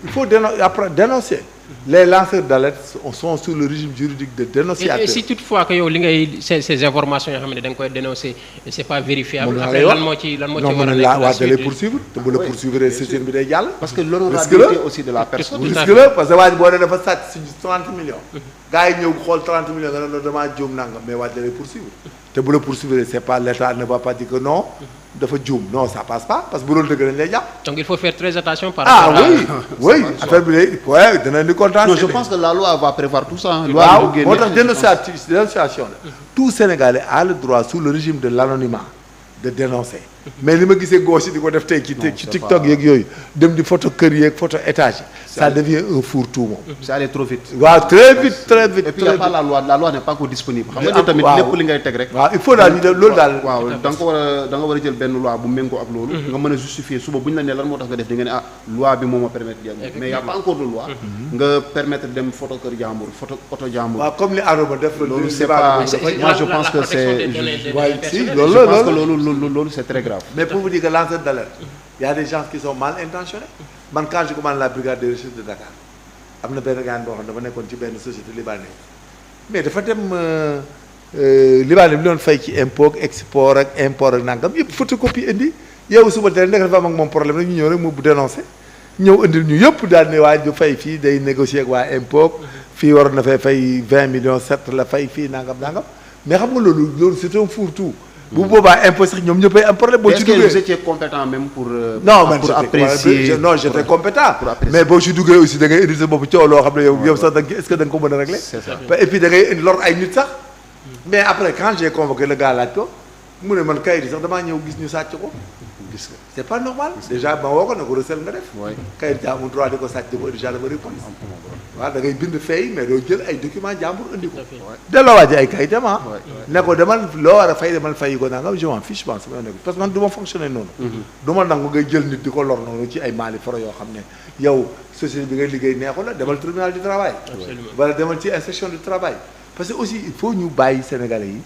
il faut après dénoncer les lanceurs d'alerte sont sous le régime juridique de dénonciateur. Et si toutefois que yow li ngay ces informations yoo xam ne da nga koy dénoncer c'est pas vérifiable. après lan moo ci war a nekk la suite lay poursuivre te bu la poursuivre saisine bi day jàll. parce que l'honorabilité aussi de la personne. risque la parce que waa ji boo nee dafa sàcc si 30 millions. gars yi ñëw xool 30 millions nga ne damaa juum nangam mais waa ji lay poursuivre. te bu la poursuivre c'est pas l'État ne va pas dire que non dafa juum non ça passe pas parce que bu loolu dëgg dañ lay jàpp. donc il faut faire très attention par rapport à oui affaire bi lay ouais dana ni kontaan. non je pense que la loi va prévoir tout ça. waaw moo tax dénonciation la tout Sénégalais a le droit sous le régime de l'anonymat de dénoncer mais li ma gisee gauche yi di ko def tey ci TikTok yeeg yooyu dem di photo kër yeeg photo étage ça devient un fourre-tout moom. c'est allé trop vite. waaw très vite. et puis y a pas la loi n'est pas encore disponible. xam nga tamit lépp li ngay teg rek. waaw il faut daal ñu def loolu daal. waaw da nga war a jël benn loi bu méngoo ak loolu. nga mën a justifier suba bu ñu la nee lan moo tax nga def di nga ne loi bi moo ma permettre mais y a pas encore de loi. nga permettre dem photo kër jàmbur photo oto jàmbur. waaw comme li Adama def loolu c'est pas moi je pense que c'est loolu c'est très grave. mais pour vous dire que lanceur d'alerte y a des gens qui sont mal intentionnés man quand je commande la brigade de recherche de Dakar am na benn gars boo xam ne dafa nekkoon ci benn société libanaise mais dafa dem Libanais bi doon fay ci impôt export ak import ak nangam yëpp photocopie indi yow suba teel nekk dafa am ak moom problème rek ñu ñëw rek mu dénoncé ñëw indil ñu yëpp daal ne waa ju fay fii day négocier ak waa impôt fii waroon na fay 20 millions 7 la fay fii nangam mais xam nga loolu c'est un fourre-tout. bu boobaa impôt sax ñoom ñëppay am problème. boo ci duggee vous étiez compétent même pour. non man apprécier non j'étais compétent. mais boo ci duggee aussi da ngay indi sa bopp coow loo xam ne yow sax est-ce que da nga ko mën a régler. c'est ça et puis da ngay lor ay nit sax. mais après quand j'ai convoqué le gars laaj ko mu ne man kayit yi sax damaa ñëw gis ñu sàcc ko. gis nga c'est pas normal. déjà ba woo ko ne ko recel nga def. kayit jàmbur droit di ko sàcc di ko indi gendarmerie police. waaw da ngay bind fay mais doo jël ay documents jàmbur indi ko. delloo waa ji ay kayitam ne ko demal loo war a fay demal fay ko nangam je m'en fiche parce que man du ma fonctionner noonu. du ma nangu ngay jël nit di ko lor noonu ci ay maali foro yoo xam ne yow société bi ngay liggéey neexu la demal tribunal du travail. wala demal ci inspection du travail. parce que aussi il faut ñu bàyyi Sénégalais yi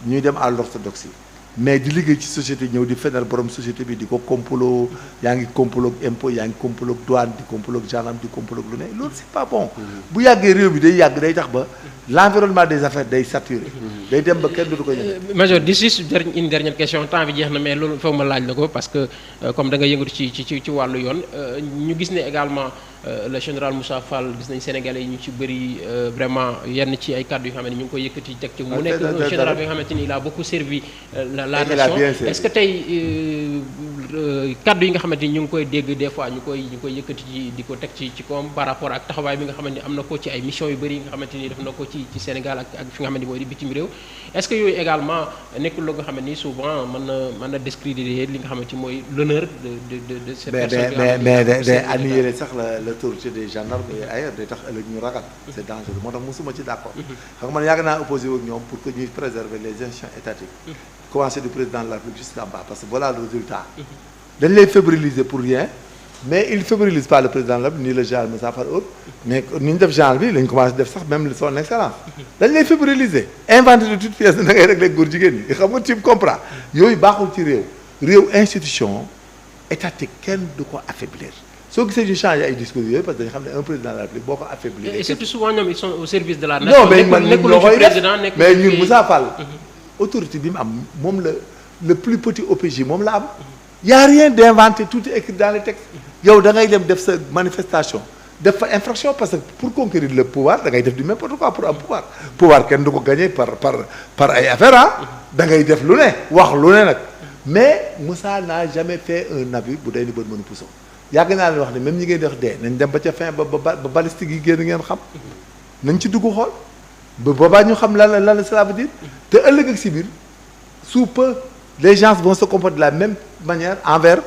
ñuy dem à l'orthodoxie mais di liggéey ci société ñëw di fenal borom société bi di ko complot yaa ngi complot impôt yaa ngi complot douane di complot gendarme di complot lu ne loolu c'est pas bon. bu yàggee réew bi day yàgg day tax ba l'environnement des affaires day saturé. day dem ba kenn du ko ñëw. Major juste une dernière question temps bi jeex na mais loolu foog ma laaj la ko parce que comme da nga yëngatu ci wàllu yoon ñu gis ne également le général Moussa Fall gis nañ Sénégalais yi ñu ci bëri vraiment yenn ci ay kàddu yoo xam ne ñu ngi koy yëkkati teg ci mu nekk un général bi nga xamante ni il a beaucoup servi la nation est-ce que tey kàddu yi nga xamante ni ñu ngi koy dégg des fois ñu koy yëkkati ci di ko teg ci koom par rapport ak taxawaay bi nga xamante ni am na ko ci ay missions yu bëri yi nga xamante ni def na ko ci Sénégal ak fi nga xamante ni mooy di bitim réew est-ce que yooyu également nekkul la nga xamante ni souvent mën na discréditer li nga xamante ni mooy l'honneur de cette personne mais day annuler sax l'autorité des gendarmes et ailleurs day tax ëllëg ñu ragal c'est dangereux moo tax mosuma ci d'accord xam nga man yàgg naa opposé wu ak ñoom pour que ñuy préserver les institutions étatiques commencer du président de la République jusqu'en bas parce que voilà le résultat dañ lay fébriliser pour rien mais il fébrilise pas le président de la République ni le général Moussa Fall autre mais ni ñu def genre bi lañ commencé def sax même son excellence dañ lay fébriliser inventé de toute pièce da ngay régler góor jigéen ñi xam nga tu comprends yooyu baaxul ci réew institution étatique kenn du ko affaiblir soo gisee ñu changé ay discours yooyu parce que dañu xam ne un président de la République boo ko affaiblir. et surtout souvent ñoom ils sont au service de la nation. non mais man ñun ñoo koy def mais ñun Moussa Fall. autorité bi mu am moom le plus petit OPJ moom la am. y a rien d'inventé, tout est écrit dans les textes. yow da ngay dem def sa manifestation def fa infraction parce que pour conquérir le pouvoir da ngay def du n'importe quoi pour am pouvoir kenn du ko gagner par ay affaire da ngay def lu ne wax lu ne nag mais Moussa n'a jamais fait un abus bu day ni bët mënu puso yàgg naa leen wax ne même ñi ngeen di wax dee nañ dem ba ca fin ba balistique yi génn ngeen xam nañ ci dugg xool ba boobaa ñu xam lan la cela veut dire te ëllëg ak si biir sous peu les gens vont se comporter de la même manière envers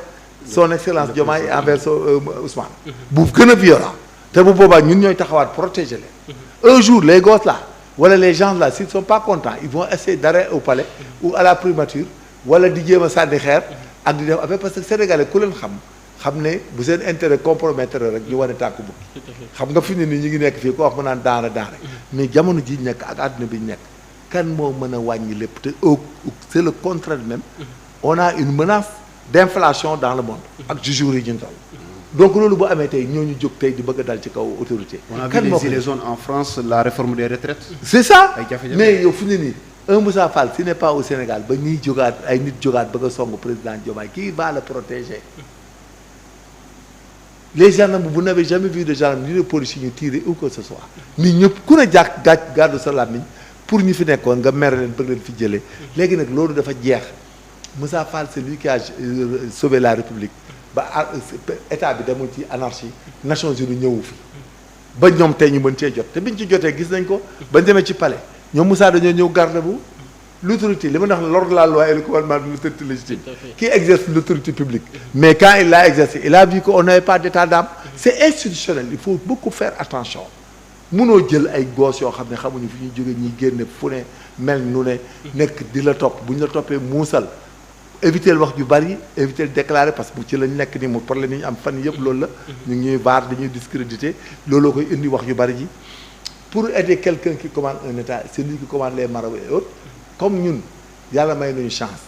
son excellence Diomaye et envers Ousmane bu gën a violent te bu boobaa ñun ñooy taxawaat protéger leen un jour les gosses là wala les gens là s'ils sont pas contents ils vont essayer d'arrêter au palais ou à la primature wala di jéem a sànni xeer ak di def affaire parce que sénégalais ku leen xam ne bu seen intérêt compromettre rek ñu wane tànk bukki xam nga fi ne nii ñu ngi nekk fii ko wax mu naan daara mais jamono ji ñu nekk ak àdduna bi ñu nekk kan moo mën a wàññi lépp te c'est le contraire même on a une menace d'inflation dans le monde ak jours yi ñu toll donc loolu bu amee tey ñooñu jóg tey di bëgg a dal ci kaw autorité kan moo ko les zones en France la réforme des retraites c'est ça mais yow fi ne nii un Moussa Fall s'il n'est pas au Sénégal ba ñuy jógaat ay nit jógaat bëgg a song président Diomaye qui va le protéger les gendarmes vous n'avez jamais vu de gendarme ni de policiers ñu tirer où que ce soit nit ñëpp ku ne jàkk gàddu sa làmmiñ pour ñu fi nekkoon nga mere leen bëgg leen fi jëlee léegi nag loolu dafa jeex Moussa Fall c'est lui qui a sauvé la République ba état bi demul ci anarchie Nations Unies ñëwu fi ba ñoom tey ñu mën cee jot te biñ ci jotee gis nañ ko bañ demee ci palais ñoom Moussa dañoo ñëw garde bu l'autorité li ma wax l'ordre de la loi et le commandement de l'autorité légitime qui exerce l'autorité publique mais quand il l'a exercé il a vu qu'on n'avait pas d'état d'âme c'est institutionnel il faut beaucoup faire attention munoo jël ay gosses yoo xam ne xamuñu fi ñuy jóge ñuy génne fu ne mel nu ne nekk di la topp bu ñu la toppee muusal éviter wax ju bari éviter déclarer parce que ci lañ nekk ni mu problème yi ñu am fan yëpp loolu la ñu ngi ñuy vaar dañuy discréditer looloo koy indi wax yu bari ji pour aider quelqu'un qui commande un état c'est lui qui commande les marabouts et autres comme ñun yàlla may nañu chance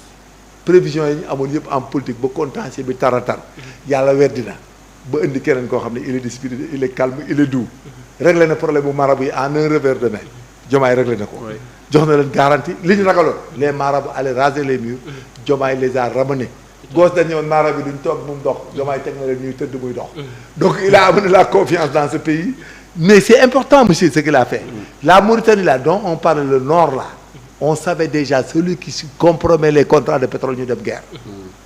prévision yi ñu amoon yëpp en politique ba contentieux bi taratar yàlla weddi na ba indi keneen koo xam ne il est discipliné il est calme il est doux réglé na problème bu marabout yi en un revers de main Diomaye réglé na ko jox na leen garantie li ñu ragaloon les marabouts allaient raser les murs Diomaye les a ramenés gos dañ ñëwoon marabout duñ toog mu dox Diomaye teg na leen ñuy tëdd muy dox donc il a amené la confiance dans ce pays mais c'est important monsieur ce qu'il a fait la Mauritanie là dont on parle le nord là on savait déjà celui qui compromet les contrats de pétrole ñu dem guerre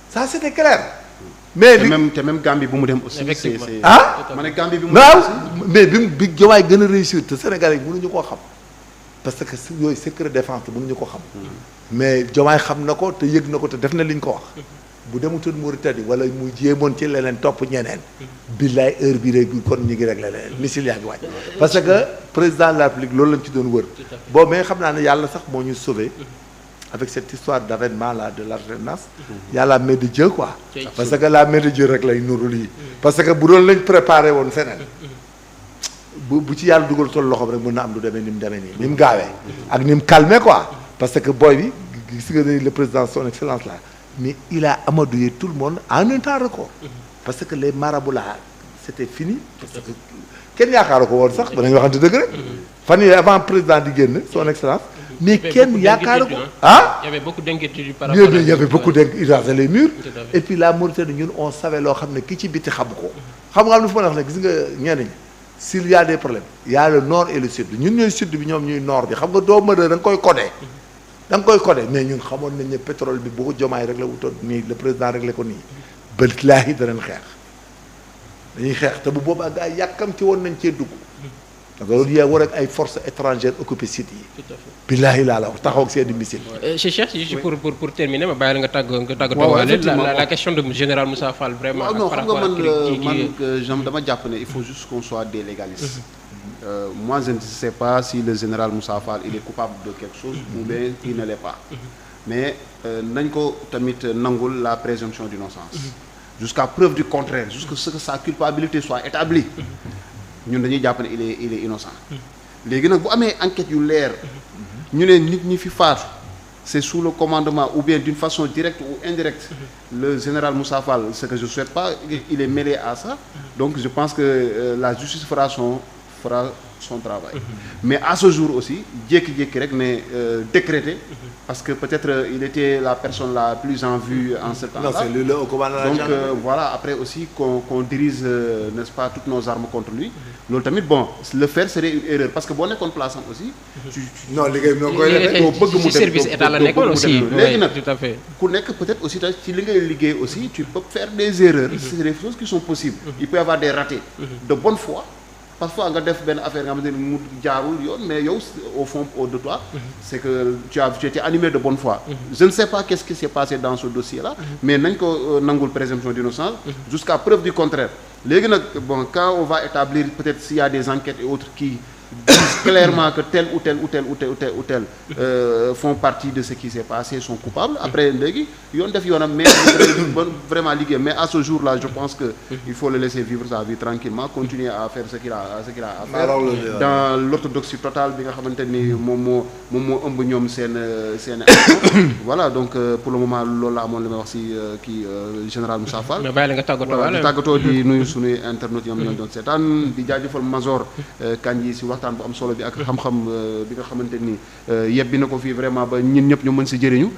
ça c'était clair mais te même Gambie bu mu dem aussi c'est ma ne Gambie bi mu dem aussi mais bi Diomaye gën a réussir te Sénégalais yi mënuñu koo xam parce que yooyu secret défense mënuñu ko xam mais Diomaye xam na ko te yëg na ko te def na li ñu ko wax bu demutoon Mauritanie wala mu jéemoon ci leneen topp ñeneen billaay heure bi rek kon ñu ngi rek leneen missile yaa ngi wàcc parce que président de la République loolu lañ ci doon wër bon mais xam naa ne yàlla sax moo ñu sauvé avec cette histoire d'avènement là de l'alternance y a la main de Dieu quoi parce que la main de Dieu rek lay nuru lii parce que bu doon lañ préparé woon feneen bu ci yàlla dugal toll loxoom rek mën na am lu demee ni mu demee nii ni mu gaawee ak ni mu calmé quoi parce que boy bi gis nga le président son excellence là mais il a amadoué tout le monde en un temps record parce que les marabouts là c'était fini parce que kenn yaakaaru ko woon sax danañ waxante dëgg rek fan yii avant président di génn son excellence mais kenn yaakaaru ko il y avait beaucoup d'inquiétudes par rapport il y avait beaucoup d'inquiétudes, il rasait les murs et puis la Mauritanie ñun on savait loo xam ne ki ci biti xam ko xam nga am na fu ma wax ne gis nga ñenn ñi s'il y a des problèmes il y a le nord et le sud ñun ñooy sud bi ñoom ñuy nord bi xam nga doo mën a da nga koy codé da nga koy codé mais ñun xamoon nañ ne pétrole bi bu ko Diomaye réglé wutoon nii le président réglé ko nii ba laahi danañ xeex dañuy xeex te bu boobaa gaa yàkkamti woon nañ cee dugg da nga doon yee war ak ay forces étrangères occupé site yi billaahi laa la wax taxaw ak seen i missile Cheikh pour terminer ma bàyyi la nga tàggatoo la question de général Moussa Fall vraiment non par xam nga rapport man dama jàpp ne il faut juste qu'on soit des légalistes moi je ne sais pas si le général Moussa Fall il est coupable de quelque chose ou bien il ne l'est pas mais nañ ko tamit nangul la présomption d'innocence jusqu'à preuve du contraire jusqu'à ce que sa culpabilité soit établie ñun dañuy jàpp ne il est innocent léegi nag bu amee enquête yu leer ñu ne nit ñi fi faatu c'est sous le commandement ou bien d'une façon directe ou indirecte le général Moussa Fall ce que je souhaite pas il est mêlé à ça donc je pense que la justice fera son fera son travail. Mais à ce jour aussi jékki-jékki rek ne décrété parce que peut-être il était la personne la plus en vue en ce temps-là. Non, c'est lui au commandant de la donc gendarmerie. voilà, après aussi qu'on dirige n'est-ce pas toutes nos armes contre lui. loolu tamit bon le faire serait une erreur parce que boo nekkoon place am aussi. non liggéey bi koy defee doo bëgg mu ci service état la nekkoon aussi. léegi nag tout à fait. ku nekk peut-être aussi ci li ngay liggéey aussi tu peux faire des erreurs. c'est des choses qui sont possibles. il peut y avoir des ratés. de bonne foi. parfois nga def benn affaire nga xamante ni mu jaarul yoon mais yow au fond de toi c'est que tu étais animé de bonne foi. je ne sais pas qu'est-ce qui s'est passé dans ce dossier-là. mais nañ ko nangul présomption d'innocence. jusqu'à preuve du contraire. léegi nag bon quand on va établir peut-être s'il y a des enquêtes et autres qui disent clairement que tel ou tel font partie de ce qui s'est passé, sont coupables. Après léegi yoon def yoonam mais vraiment liggéey mais à ce jour-là je pense que il faut le laisser vivre sa vie tranquillement continuer à faire ce qu'il a à faire dans l'orthodoxie totale bi nga xamante ni moom moo ëmb ñoom seen voilà donc pour le moment loolu la amoon li may wax ci kii général Moussa Fall. mais bàyyi la nga tàggatoo di nuyu suñuy internautes ñoom ñoo doon seetaan di jaajëfal Major Kandji ci waxtaan bu am solo bi ak xam-xam bi nga xamante ni yebbi na ko fii vraiment ba ñun ñëpp ñu mën ci jëriñu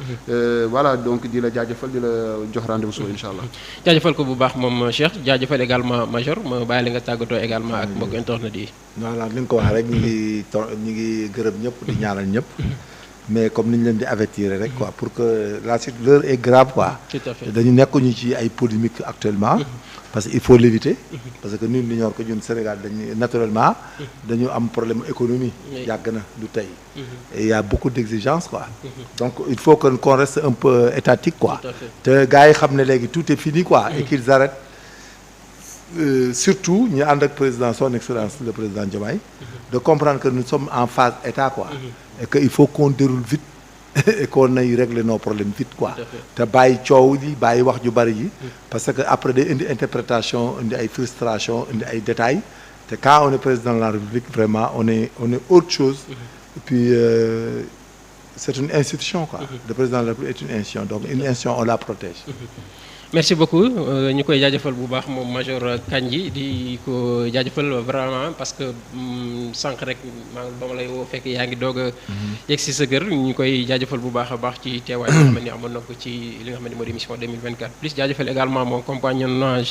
voilà donc di la jaajëfal di la jox rendez-vous suba incha allah. jaajëfal ko bu baax moom Cheikh jaajëfal également Major ma bàyyi la nga tàggatoo également ak mbokk internet yi. voilà ni nga ko wax rek ñu ngi gërëm ñëpp di ñaanal ñëpp. mais comme ni ñu leen di avertir rek quoi pour que la suite l'heure est grave quoi. tout à fait dañu nekkuñu ci ay polémiques actuellement. parce que il faut l'éviter. parce que ñun l'ignore que ñun Sénégal dañu naturellement. dañu am problème économie. yàgg na du tey. et il y a beaucoup d'exigences quoi. donc il faut qu'on reste un peu étatique quoi. te gars yi xam ne léegi tout est fini quoi. et qu'ils arrêtent surtout ñu ànd ak président son excellence le président Diomaye. de comprendre que nous sommes en phase état quoi. et que il faut qu'on déroule vite et qu'on aille régler nos problèmes vite quoi. te bàyyi coow li bàyyi wax ju bari yi. parce que après day indi interprétation indi ay frustration indi ay détails te quand on est président de la République vraiment on est autre chose. et puis c'est une institution quoi. le président de la République est une institution donc une institution on la protège. merci beaucoup ñu koy jaajëfal bu baax moom Major Kandji di ko jaajëfal vraiment parce que sànq rek ba ma lay woo fekk yaa ngi doog a yegg si sa kër ñu koy jaajëfal bu baax a baax ci teewaay bi nga xam ne amoon na ko ci li nga xam ne moo di émission 2024 plus jaajëfal également mon compagnonnage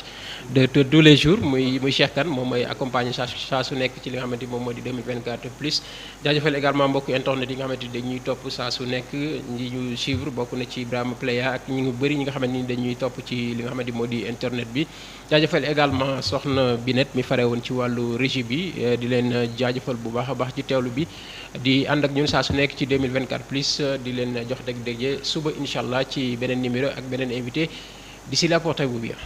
de tous les jours muy Cheikh Kane moom mooy accompagner saa su nekk ci li nga xamante ni moom moo di 2024 plus jaajëfal également mbokk internet yi nga xamante ni dañuy topp saa su nekk ñi ñu suivre bokk na ci Ibrahima Pleya ak ñi ngi bëri ñi nga xamante ni dañuy topp ci li nga xamante moo di internet bi jaajëfal également soxna Binet mi fare woon ci wàllu régie bi di leen jaajëfal bu baax a baax ci teewlu bi di ànd ak ñun saa su nekk ci 2024 plus di leen jox dégg-dégg suba incha allah ci beneen numéro ak beneen invité d'ici là portez-vous bien.